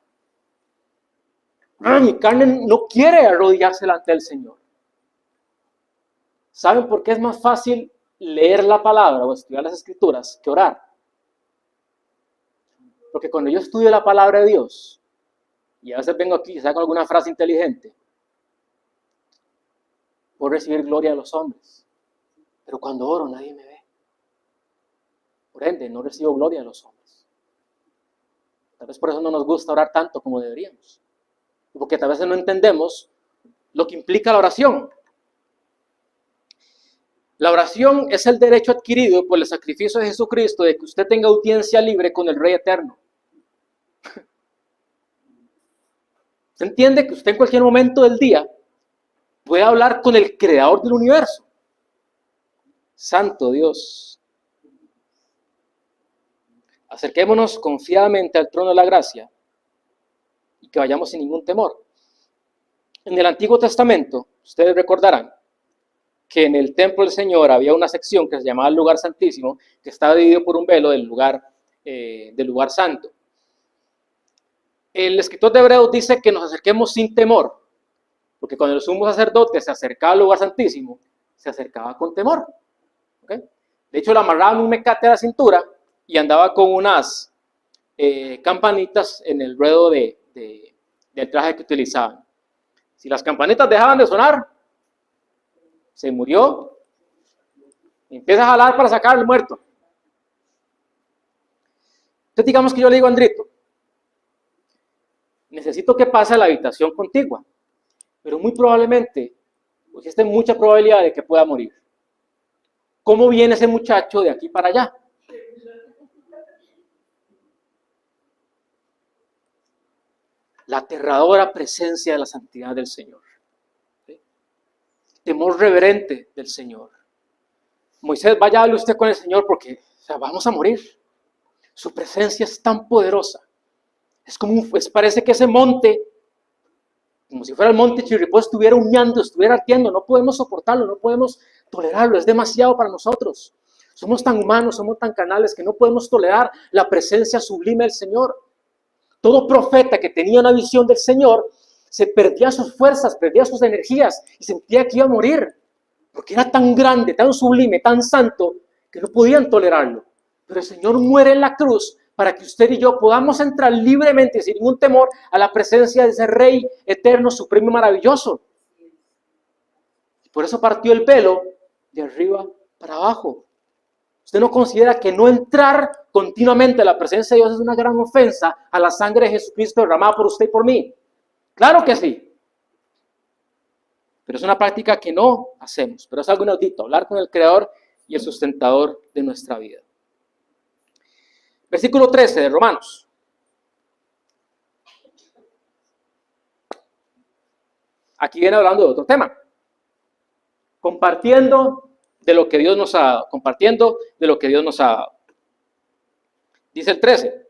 Mi carne no quiere arrodillarse delante del Señor. ¿Saben por qué es más fácil leer la palabra o estudiar las escrituras que orar? Porque cuando yo estudio la palabra de Dios, y a veces vengo aquí y saco alguna frase inteligente, puedo recibir gloria de los hombres. Pero cuando oro nadie me ve. Por ende, no recibo gloria de los hombres. Tal vez por eso no nos gusta orar tanto como deberíamos. Porque tal vez no entendemos lo que implica la oración. La oración es el derecho adquirido por el sacrificio de Jesucristo de que usted tenga audiencia libre con el Rey Eterno. ¿Usted entiende que usted en cualquier momento del día puede hablar con el Creador del universo? Santo Dios. Acerquémonos confiadamente al trono de la gracia y que vayamos sin ningún temor. En el Antiguo Testamento, ustedes recordarán que en el templo del Señor había una sección que se llamaba el lugar santísimo, que estaba dividido por un velo del lugar santo. El escritor de Hebreos dice que nos acerquemos sin temor, porque cuando el sumo sacerdote se acercaba al lugar santísimo, se acercaba con temor. ¿Okay? De hecho, le amarraban un mecate a la cintura y andaba con unas campanitas en el ruedo del traje que utilizaban. Si las campanitas dejaban de sonar, se murió, y empieza a jalar para sacar al muerto. Entonces digamos que yo le digo a Andrito, necesito que pase a la habitación contigua, pero muy probablemente existe mucha probabilidad de que pueda morir. ¿Cómo viene ese muchacho de aquí para allá? La aterradora presencia de la santidad del Señor. ¿Sí? Temor reverente del Señor. Moisés, vaya a hablar usted con el Señor porque vamos a morir. Su presencia es tan poderosa. Parece que ese monte, como si fuera el monte Chirripó, estuviera humeando, estuviera ardiendo. No podemos soportarlo, no podemos tolerarlo. Es demasiado para nosotros. Somos tan humanos, somos tan carnales que no podemos tolerar la presencia sublime del Señor. Todo profeta que tenía una visión del Señor se perdía sus fuerzas, perdía sus energías y sentía que iba a morir. Porque era tan grande, tan sublime, tan santo, que no podían tolerarlo. Pero el Señor muere en la cruz para que usted y yo podamos entrar libremente, sin ningún temor, a la presencia de ese Rey eterno, supremo y maravilloso. Y por eso partió el velo de arriba para abajo. ¿Usted no considera que no entrar continuamente a la presencia de Dios es una gran ofensa a la sangre de Jesucristo derramada por usted y por mí? Claro que sí. pero es una práctica que no hacemos, pero es algo inaudito, hablar con el Creador y el sustentador de nuestra vida. Versículo 13 de Romanos. Aquí viene hablando de otro tema. Compartiendo de lo que Dios nos ha dado. Compartiendo de lo que Dios nos ha dado. Dice el 13.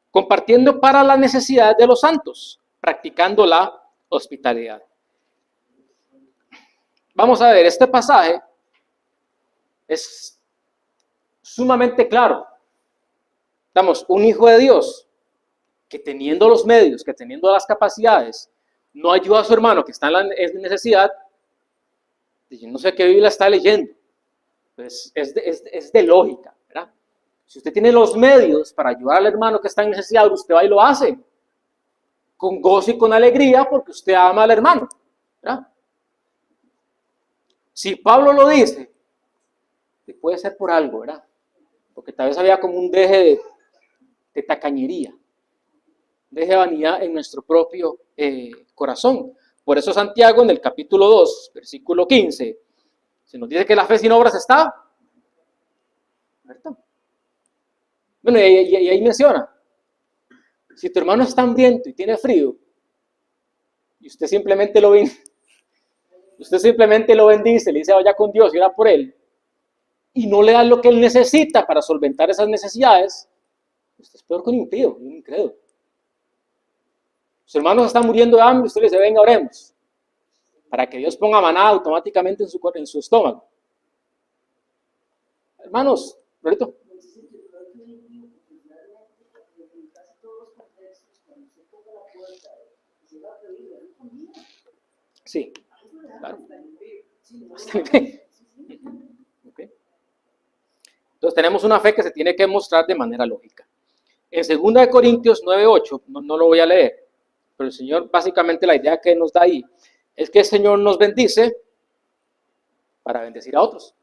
Compartiendo para la necesidad de los santos, practicando la hospitalidad. Vamos a ver, este pasaje es sumamente claro. Estamos, un hijo de Dios que teniendo los medios, que teniendo las capacidades, no ayuda a su hermano que está en necesidad. Yo no sé qué Biblia está leyendo. Pues es de lógica, ¿verdad? Si usted tiene los medios para ayudar al hermano que está en necesidad, usted va y lo hace. Con gozo y con alegría porque usted ama al hermano, ¿verdad? Si Pablo lo dice, puede ser por algo, ¿verdad? Porque tal vez había como un deje de tacañería, deje de vanidad en nuestro propio corazón. Por eso Santiago en el capítulo 2, versículo 15, se nos dice que la fe sin obras está muerta. Bueno, y ahí menciona, si tu hermano está hambriento y tiene frío, y usted simplemente lo bendice, le dice vaya con Dios y ora por él, y no le da lo que él necesita para solventar esas necesidades, usted es peor que un impío, un incrédulo. Sus hermanos están muriendo de hambre, usted le dice venga oremos, para que Dios ponga maná automáticamente en su estómago. Hermanos, Lorito. Sí, claro. Okay. Entonces tenemos una fe que se tiene que mostrar de manera lógica. En 2 Corintios 9:8, no lo voy a leer, pero el Señor, básicamente la idea que nos da ahí, es que el Señor nos bendice para bendecir a otros.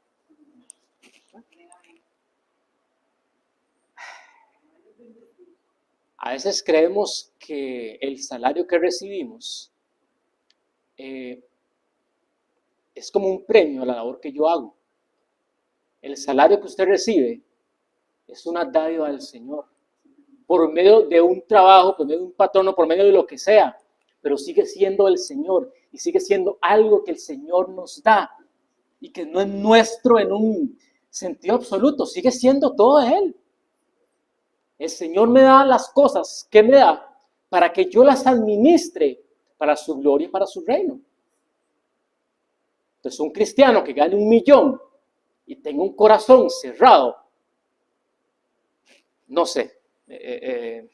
A veces creemos que el salario que recibimos es como un premio a la labor que yo hago. El salario que usted recibe es una dádiva del Señor, por medio de un trabajo, por medio de un patrono, por medio de lo que sea, pero sigue siendo el Señor y sigue siendo algo que el Señor nos da y que no es nuestro en un sentido absoluto, sigue siendo todo de Él. El Señor me da las cosas que me da para que yo las administre para su gloria y para su reino. Entonces, un cristiano que gane 1 millón y tenga un corazón cerrado, no sé, el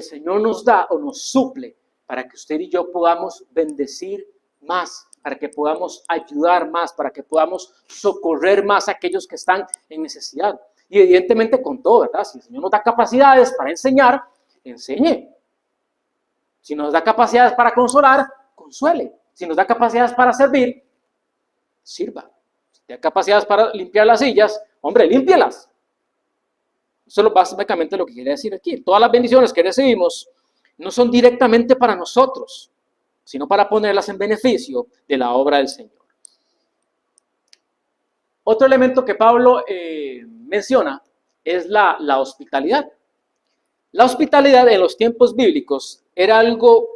Señor nos da o nos suple para que usted y yo podamos bendecir más, para que podamos ayudar más, para que podamos socorrer más a aquellos que están en necesidad. Y evidentemente con todo, ¿verdad? Si el Señor nos da capacidades para enseñar, enseñe. Si nos da capacidades para consolar, consuele. Si nos da capacidades para servir, sirva. Si da capacidades para limpiar las sillas, hombre, límpielas. Eso es básicamente lo que quiere decir aquí. Todas las bendiciones que recibimos no son directamente para nosotros, sino para ponerlas en beneficio de la obra del Señor. Otro elemento que Pablo menciona es la hospitalidad. La hospitalidad en los tiempos bíblicos era algo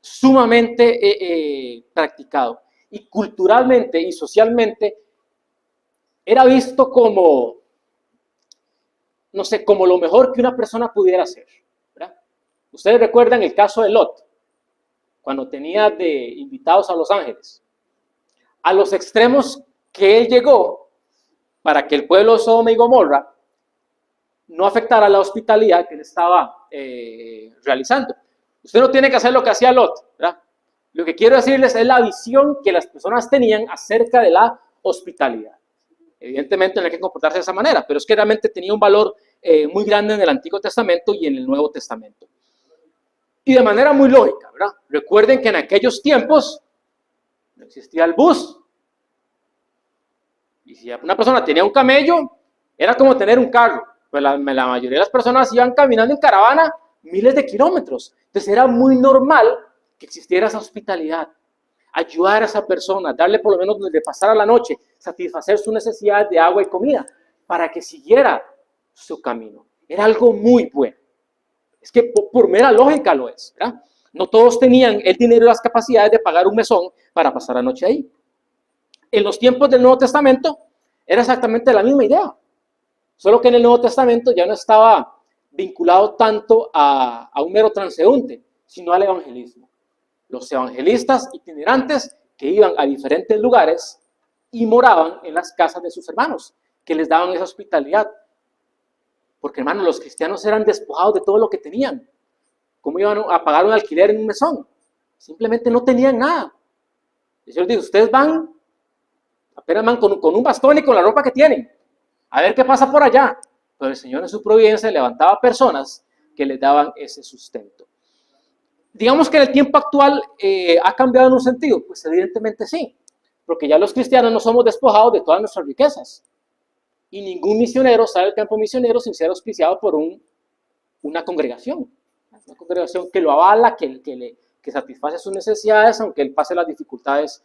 sumamente practicado y culturalmente y socialmente era visto como, no sé, como lo mejor que una persona pudiera hacer, ¿verdad? Ustedes recuerdan el caso de Lot, cuando tenía de invitados a Los Ángeles, a los extremos que él llegó para que el pueblo de Sodoma y Gomorra no afectara la hospitalidad que él estaba realizando. Usted no tiene que hacer lo que hacía Lot, ¿verdad? Lo que quiero decirles es la visión que las personas tenían acerca de la hospitalidad. Evidentemente no hay que comportarse de esa manera, pero es que realmente tenía un valor muy grande en el Antiguo Testamento y en el Nuevo Testamento. Y de manera muy lógica, ¿verdad? Recuerden que en aquellos tiempos no existía el bus. Y si una persona tenía un camello, era como tener un carro. Pues la mayoría de las personas iban caminando en caravana miles de kilómetros. Entonces era muy normal que existiera esa hospitalidad, ayudar a esa persona, darle por lo menos donde pasara la noche, satisfacer su necesidad de agua y comida, para que siguiera su camino. Era algo muy bueno. Es que por mera lógica lo es, ¿verdad? No todos tenían el dinero y las capacidades de pagar un mesón para pasar la noche ahí. En los tiempos del Nuevo Testamento era exactamente la misma idea, solo que en el Nuevo Testamento ya no estaba vinculado tanto a un mero transeúnte, sino al evangelismo. Los evangelistas itinerantes que iban a diferentes lugares y moraban en las casas de sus hermanos, que les daban esa hospitalidad. Porque, hermanos, los cristianos eran despojados de todo lo que tenían. ¿Cómo iban a pagar un alquiler en un mesón? Simplemente no tenían nada. Y yo les digo, ustedes van, apenas van con un bastón y con la ropa que tienen, a ver qué pasa por allá. Pero el Señor en su providencia levantaba personas que les daban ese sustento. Digamos que en el tiempo actual ha cambiado en un sentido. Pues evidentemente sí, porque ya los cristianos no somos despojados de todas nuestras riquezas. Y ningún misionero sale del campo misionero sin ser auspiciado por una congregación. Una congregación que lo avala, que satisface sus necesidades, aunque él pase las dificultades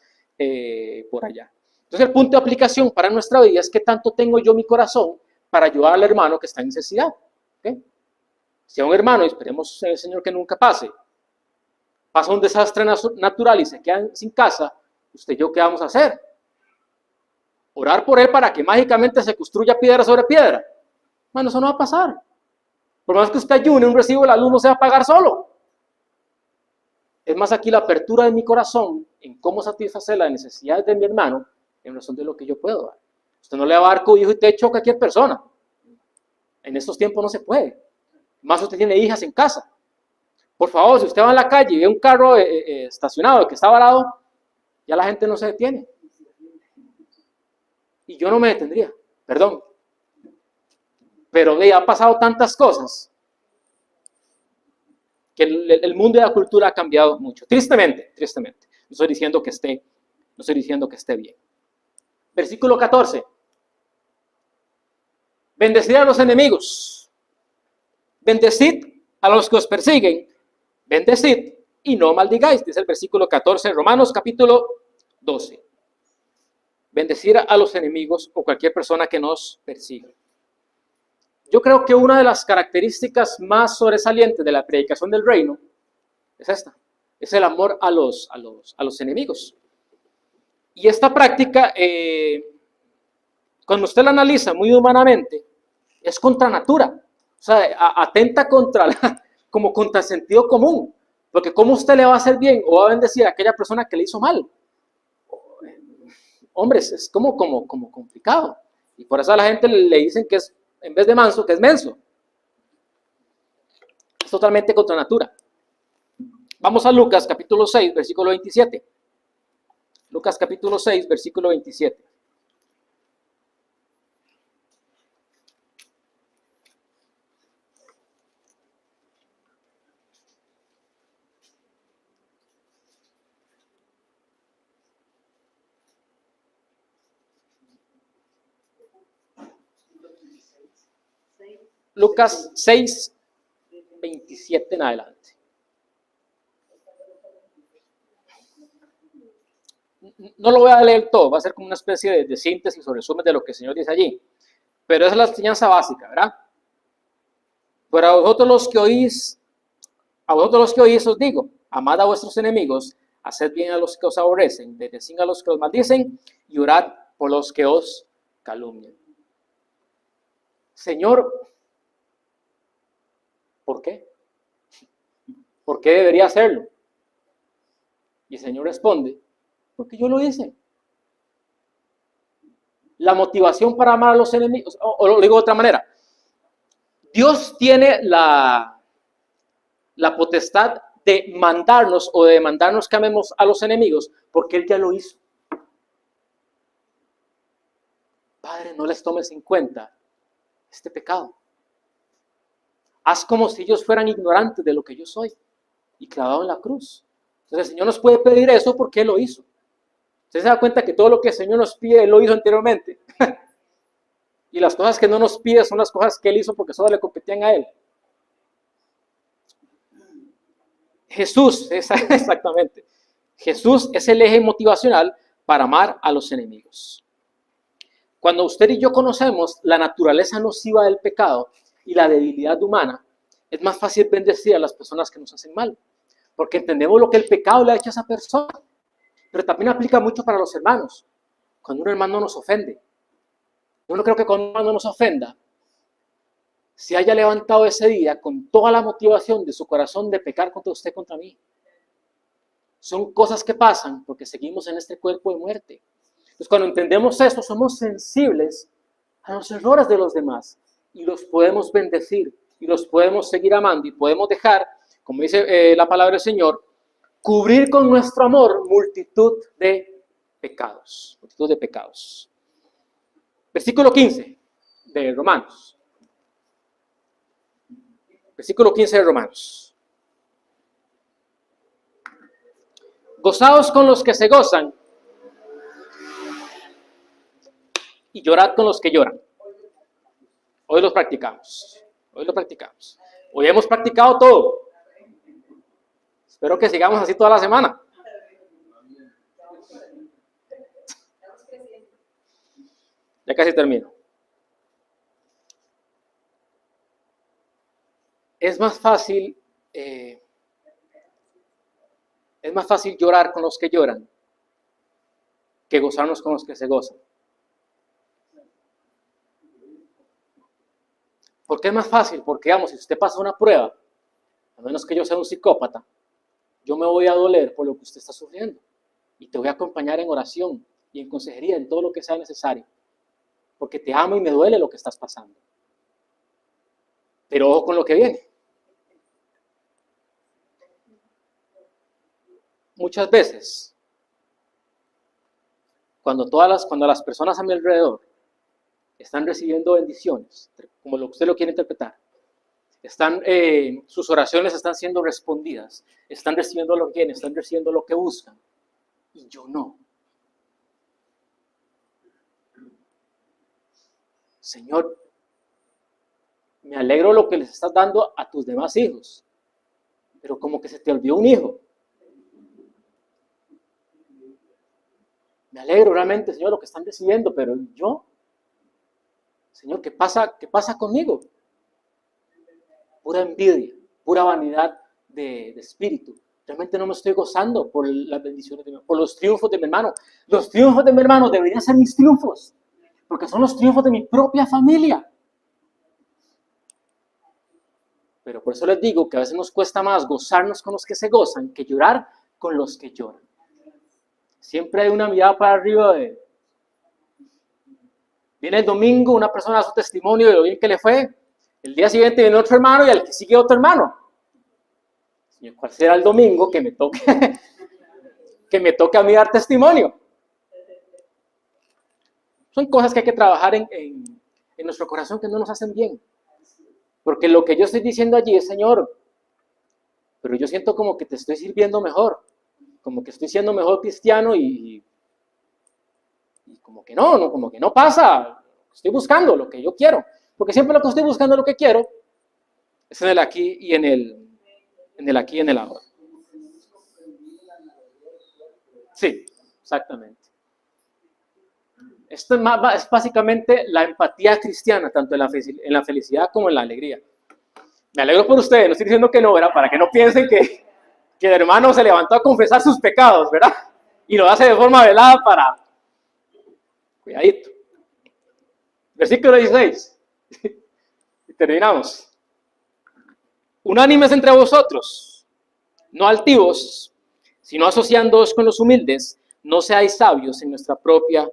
por allá. Entonces el punto de aplicación para nuestra vida es qué tanto tengo yo mi corazón para ayudar al hermano que está en necesidad. ¿Okay? Si a un hermano, y esperemos en el Señor que nunca pase, pasa un desastre natural y se quedan sin casa, ¿usted y yo qué vamos a hacer? Orar por él para que mágicamente se construya piedra sobre piedra. Bueno, eso no va a pasar. Por más que usted ayune, un recibo de la luz no se va a pagar solo. Es más, aquí la apertura de mi corazón en cómo satisfacer las necesidades de mi hermano en razón de lo que yo puedo dar. Usted no le va a dar cobijo y techo a cualquier persona. En estos tiempos no se puede. Más usted tiene hijas en casa. Por favor, si usted va en la calle y ve un carro estacionado que está varado, ya la gente no se detiene. Y yo no me detendría, perdón. Pero ha pasado tantas cosas que el mundo de la cultura ha cambiado mucho. Tristemente, tristemente. No estoy diciendo que esté bien. Versículo 14. Bendecid a los enemigos. Bendecid a los que os persiguen. Bendecid y no maldigáis. Dice el versículo 14 de Romanos capítulo 12. Bendecir a los enemigos o cualquier persona que nos persiga. Yo creo que una de las características más sobresalientes de la predicación del reino es esta, es el amor a los enemigos. Y esta práctica, cuando usted la analiza muy humanamente, es contra natura, o sea, atenta como contra el sentido común, porque ¿cómo usted le va a hacer bien o va a bendecir a aquella persona que le hizo mal? Hombre, es como complicado. Y por eso a la gente le dicen que es, en vez de manso, que es menso. Es totalmente contra natura. Vamos a Lucas capítulo 6, versículo 27. Lucas capítulo 6, versículo 27. Lucas 6, 27 en adelante. No lo voy a leer todo, va a ser como una especie de síntesis o resumen de lo que el Señor dice allí. Pero esa es la enseñanza básica, ¿verdad? Pero a vosotros los que oís os digo, amad a vuestros enemigos, haced bien a los que os aborrecen, bendecid a los que os maldicen y orad por los que os calumnian. Señor, ¿por qué? ¿Por qué debería hacerlo? Y el Señor responde, porque yo lo hice. La motivación para amar a los enemigos, o lo digo de otra manera, Dios tiene la potestad de mandarnos o de demandarnos que amemos a los enemigos porque Él ya lo hizo. Padre, no les tomes en cuenta este pecado. Haz como si ellos fueran ignorantes de lo que yo soy y clavado en la cruz. Entonces el Señor nos puede pedir eso porque Él lo hizo. Usted se da cuenta que todo lo que el Señor nos pide, Él lo hizo anteriormente. Y las cosas que no nos pide son las cosas que Él hizo porque solo le competían a Él. Jesús, exactamente. Jesús es el eje motivacional para amar a los enemigos. Cuando usted y yo conocemos la naturaleza nociva del pecado y la debilidad humana, es más fácil bendecir a las personas que nos hacen mal, porque entendemos lo que el pecado le ha hecho a esa persona. Pero también aplica mucho para los hermanos. Cuando un hermano nos ofende, yo no creo que cuando un hermano nos ofenda, se haya levantado ese día con toda la motivación de su corazón de pecar contra usted, contra mí. Son cosas que pasan porque seguimos en este cuerpo de muerte. Entonces, cuando entendemos esto, somos sensibles a los errores de los demás y los podemos bendecir y los podemos seguir amando y podemos dejar, como dice la palabra del Señor, cubrir con nuestro amor multitud de pecados. Multitud de pecados. Versículo 15 de Romanos. Versículo 15 de Romanos. Gozaos con los que se gozan y llorad con los que lloran. Hoy lo practicamos. Hoy lo practicamos. Hoy hemos practicado todo. Espero que sigamos así toda la semana. Ya casi termino. Es más fácil llorar con los que lloran que gozarnos con los que se gozan. ¿Por qué es más fácil? Porque, digamos, si usted pasa una prueba, a menos que yo sea un psicópata, yo me voy a doler por lo que usted está sufriendo y te voy a acompañar en oración y en consejería, en todo lo que sea necesario, porque te amo y me duele lo que estás pasando. Pero ojo con lo que viene. Muchas veces, cuando las personas a mi alrededor están recibiendo bendiciones, como lo que usted lo quiere interpretar, sus oraciones están siendo respondidas, están recibiendo lo que quieren, están recibiendo lo que buscan, y yo no. Señor, me alegro lo que les estás dando a tus demás hijos, pero como que se te olvidó un hijo. Me alegro realmente, Señor, lo que están recibiendo, pero yo, Señor, ¿qué pasa conmigo? Pura envidia, pura vanidad de espíritu. Realmente no me estoy gozando por las bendiciones por los triunfos de mi hermano. Los triunfos de mi hermano deberían ser mis triunfos, porque son los triunfos de mi propia familia. Pero por eso les digo que a veces nos cuesta más gozarnos con los que se gozan que llorar con los que lloran. Siempre hay una mirada para arriba de... Viene el domingo, una persona da su testimonio de lo bien que le fue. El día siguiente viene otro hermano y al que sigue otro hermano. Señor, ¿cuál será el domingo que me toque, que me toque a mí dar testimonio? Son cosas que hay que trabajar en nuestro corazón que no nos hacen bien. Porque lo que yo estoy diciendo allí es, Señor, pero yo siento como que te estoy sirviendo mejor. Como que estoy siendo mejor cristiano y como que no pasa. Estoy buscando lo que yo quiero. Porque siempre lo que estoy buscando, lo que quiero, es en el aquí y en el aquí y en el ahora. Sí, exactamente. Esto es básicamente la empatía cristiana, tanto en la felicidad como en la alegría. Me alegro por ustedes, no estoy diciendo que no, ¿verdad? Para que no piensen que el hermano se levantó a confesar sus pecados, ¿verdad? Y lo hace de forma velada para... Cuidadito. Versículo 16. Y terminamos. Unánimes entre vosotros, no altivos, sino asociándoos con los humildes, no seáis sabios en nuestra propia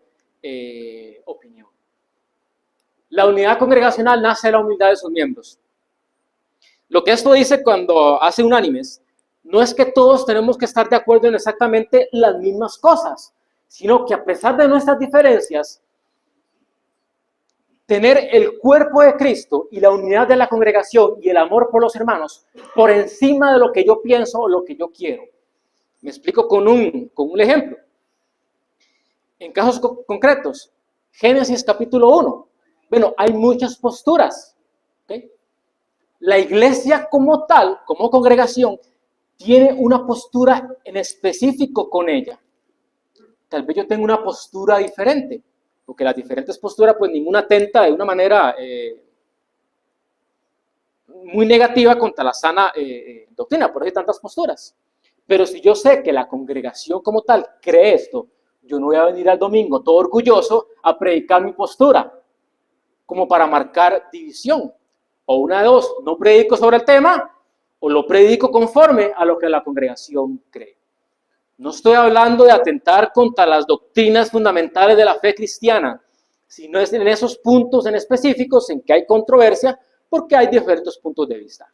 opinión. La unidad congregacional nace de la humildad de sus miembros. Lo que esto dice cuando hace unánimes, no es que todos tenemos que estar de acuerdo en exactamente las mismas cosas, sino que a pesar de nuestras diferencias, tener el cuerpo de Cristo y la unidad de la congregación y el amor por los hermanos por encima de lo que yo pienso o lo que yo quiero. Me explico con un ejemplo. En casos concretos, Génesis capítulo 1. Bueno, hay muchas posturas. ¿Okay? La iglesia como tal, como congregación, tiene una postura en específico con ella. Tal vez yo tenga una postura diferente, porque las diferentes posturas, pues ninguna atenta de una manera muy negativa contra la sana doctrina, por eso hay tantas posturas. Pero si yo sé que la congregación como tal cree esto, yo no voy a venir al domingo todo orgulloso a predicar mi postura, como para marcar división. O una de dos, no predico sobre el tema, o lo predico conforme a lo que la congregación cree. No estoy hablando de atentar contra las doctrinas fundamentales de la fe cristiana, sino es en esos puntos en específicos en que hay controversia, porque hay diferentes puntos de vista.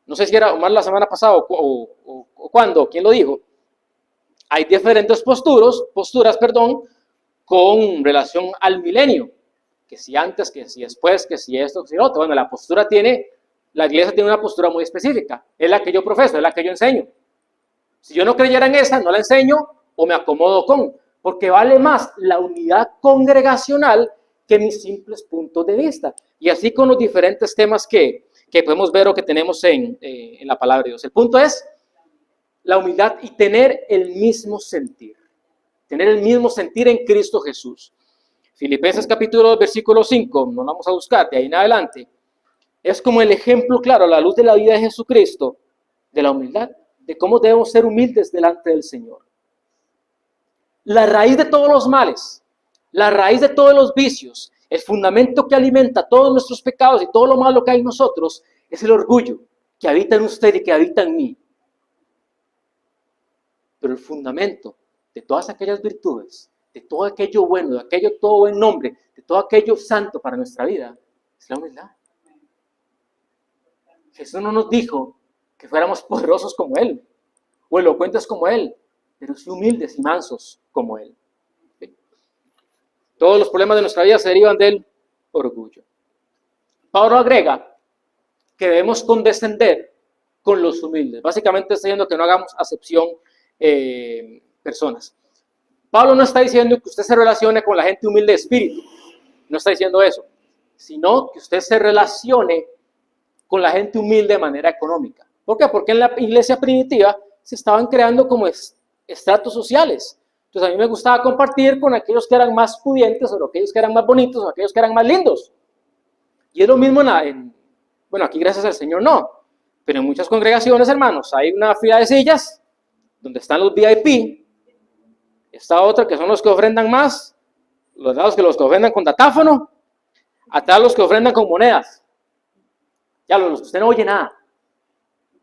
No sé si era Omar la semana pasada o cuándo, quién lo dijo. Hay diferentes posturas, con relación al milenio. Que si antes, que si después, que si esto, que si lo otro. Bueno, la iglesia tiene una postura muy específica. Es la que yo profeso, es la que yo enseño. Si yo no creyera en esa, no la enseño o me acomodo con. Porque vale más la unidad congregacional que mis simples puntos de vista. Y así con los diferentes temas que podemos ver o que tenemos en la palabra de Dios. El punto es la humildad y tener el mismo sentir. Tener el mismo sentir en Cristo Jesús. Filipenses capítulo 2, versículo 5, no lo vamos a buscar, de ahí en adelante, es como el ejemplo claro, a la luz de la vida de Jesucristo, de la humildad, de cómo debemos ser humildes delante del Señor. La raíz de todos los males, la raíz de todos los vicios, el fundamento que alimenta todos nuestros pecados y todo lo malo que hay en nosotros, es el orgullo que habita en usted y que habita en mí. Pero el fundamento de todas aquellas virtudes, de todo aquello bueno, de aquello todo buen nombre, de todo aquello santo para nuestra vida, es la humildad. Jesús no nos dijo que fuéramos poderosos como Él, o elocuentes como Él, pero sí humildes y mansos como Él. ¿Sí? Todos los problemas de nuestra vida se derivan del orgullo. Pablo agrega que debemos condescender con los humildes. Básicamente está diciendo que no hagamos acepción personas. Pablo no está diciendo que usted se relacione con la gente humilde de espíritu, no está diciendo eso, sino que usted se relacione con la gente humilde de manera económica. ¿Por qué? Porque en la iglesia primitiva se estaban creando como estratos sociales. Entonces a mí me gustaba compartir con aquellos que eran más pudientes, o aquellos que eran más bonitos, o aquellos que eran más lindos. Y es lo mismo bueno, aquí gracias al Señor no, pero en muchas congregaciones, hermanos, hay una fila de sillas donde están los VIP. Está otra que son los que ofrendan más, los lados que los que ofrendan con datáfono, atrás los que ofrendan con monedas. Ya los que usted no oye nada.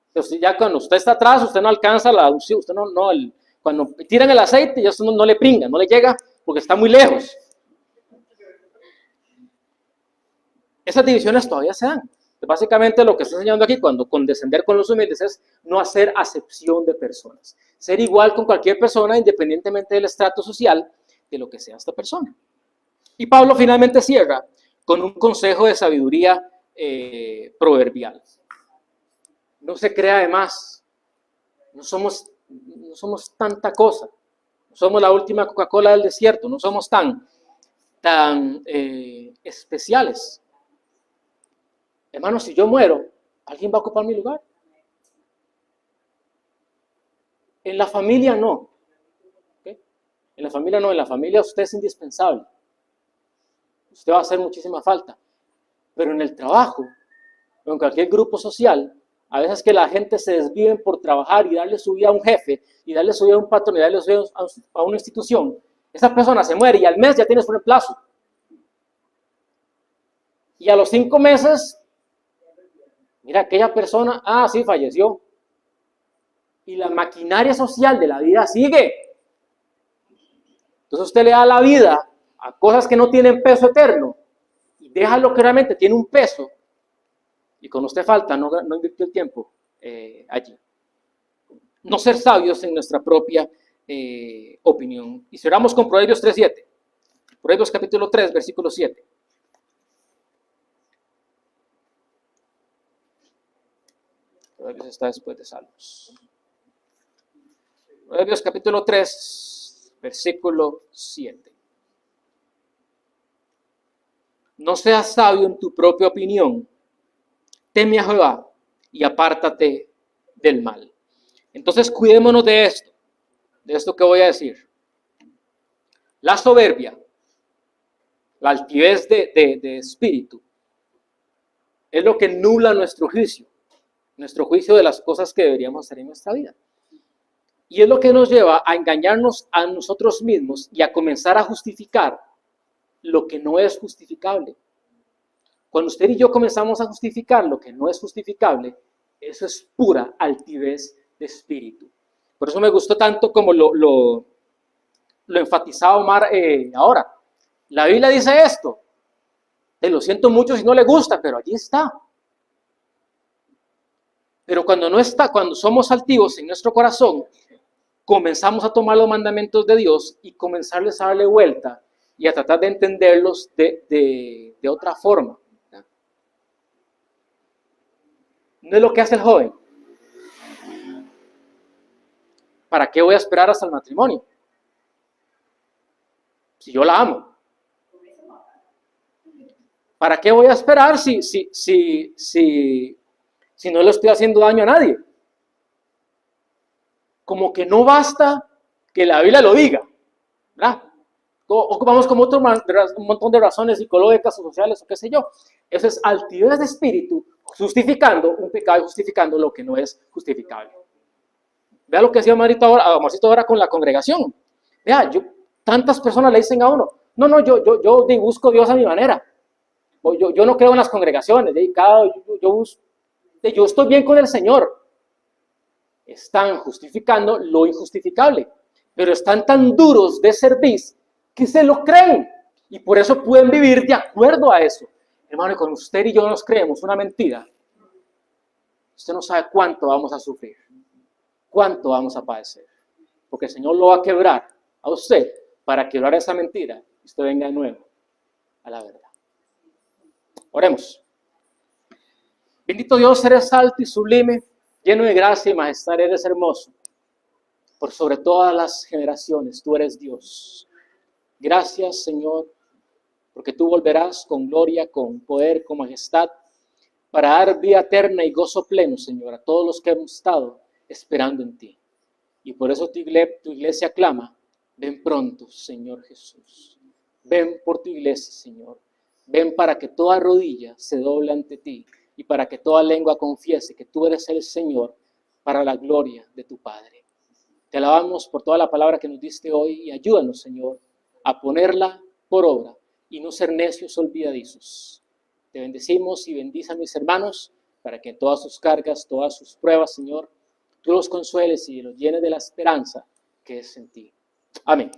Entonces, ya cuando usted está atrás, usted no alcanza la unción, usted cuando tiran el aceite, ya usted no le pringa, no le llega porque está muy lejos. Esas divisiones todavía se dan. Básicamente lo que estoy enseñando aquí, cuando condescender con los humildes, es no hacer acepción de personas. Ser igual con cualquier persona, independientemente del estrato social de lo que sea esta persona. Y Pablo finalmente cierra con un consejo de sabiduría proverbial. No se crea de más. No somos tanta cosa. No somos la última Coca-Cola del desierto. No somos tan especiales. Hermano, si yo muero, ¿alguien va a ocupar mi lugar? En la familia no. ¿Okay? En la familia no, en la familia usted es indispensable. Usted va a hacer muchísima falta. Pero en el trabajo, o en cualquier grupo social, a veces que la gente se desvive por trabajar y darle su vida a un jefe, y darle su vida a un patrón, y darle su vida a una institución, esa persona se muere y al mes ya tiene su reemplazo. Y a los 5 meses, mira, aquella persona, sí, falleció. Y la maquinaria social de la vida sigue. Entonces usted le da la vida a cosas que no tienen peso eterno y deja lo que realmente tiene un peso y cuando usted falta no invirtió el tiempo allí. No ser sabios en nuestra propia opinión. Y cerramos con Proverbios 3:7. Proverbios capítulo 3, versículo 7. Proverbios está después de Salmos. Proverbios capítulo 3, versículo 7. No seas sabio en tu propia opinión. Teme a Jehová y apártate del mal. Entonces cuidémonos de esto que voy a decir. La soberbia, la altivez de espíritu, es lo que nubla nuestro juicio de las cosas que deberíamos hacer en nuestra vida. Y es lo que nos lleva a engañarnos a nosotros mismos y a comenzar a justificar lo que no es justificable. Cuando usted y yo comenzamos a justificar lo que no es justificable, eso es pura altivez de espíritu. Por eso me gustó tanto como lo enfatizaba Omar ahora. La Biblia dice esto. Lo siento mucho si no le gusta, pero allí está. Pero cuando no está, cuando somos altivos en nuestro corazón, comenzamos a tomar los mandamientos de Dios y comenzarles a darle vuelta y a tratar de entenderlos de otra forma. No es lo que hace el joven. ¿Para qué voy a esperar hasta el matrimonio? Si yo la amo. ¿Para qué voy a esperar si no le estoy haciendo daño a nadie? Como que no basta que la Biblia lo diga, ¿verdad? Ocupamos como un montón de razones psicológicas o sociales o qué sé yo. Eso es altivez de espíritu, justificando un pecado y justificando lo que no es justificable. Vea lo que decía Marito ahora con la congregación. Vea, tantas personas le dicen a uno, no, yo busco a Dios a mi manera. O yo no creo en las congregaciones, yo estoy bien con el Señor. Están justificando lo injustificable, pero están tan duros de servir que se lo creen y por eso pueden vivir de acuerdo a eso. Hermano, y cuando usted y yo nos creemos una mentira, usted no sabe cuánto vamos a sufrir, cuánto vamos a padecer, porque el Señor lo va a quebrar a usted para quebrar esa mentira y usted venga de nuevo a la verdad. Oremos. Bendito Dios, eres alto y sublime, lleno de gracia y majestad, eres hermoso. Por sobre todas las generaciones, tú eres Dios. Gracias, Señor, porque tú volverás con gloria, con poder, con majestad, para dar vida eterna y gozo pleno, Señor, a todos los que hemos estado esperando en ti. Y por eso tu iglesia clama, ven pronto, Señor Jesús. Ven por tu iglesia, Señor. Ven para que toda rodilla se doble ante ti y para que toda lengua confiese que tú eres el Señor para la gloria de tu Padre. Te alabamos por toda la palabra que nos diste hoy y ayúdanos, Señor, a ponerla por obra y no ser necios olvidadizos. Te bendecimos y bendice a mis hermanos para que todas sus cargas, todas sus pruebas, Señor, tú los consueles y los llenes de la esperanza que es en ti. Amén.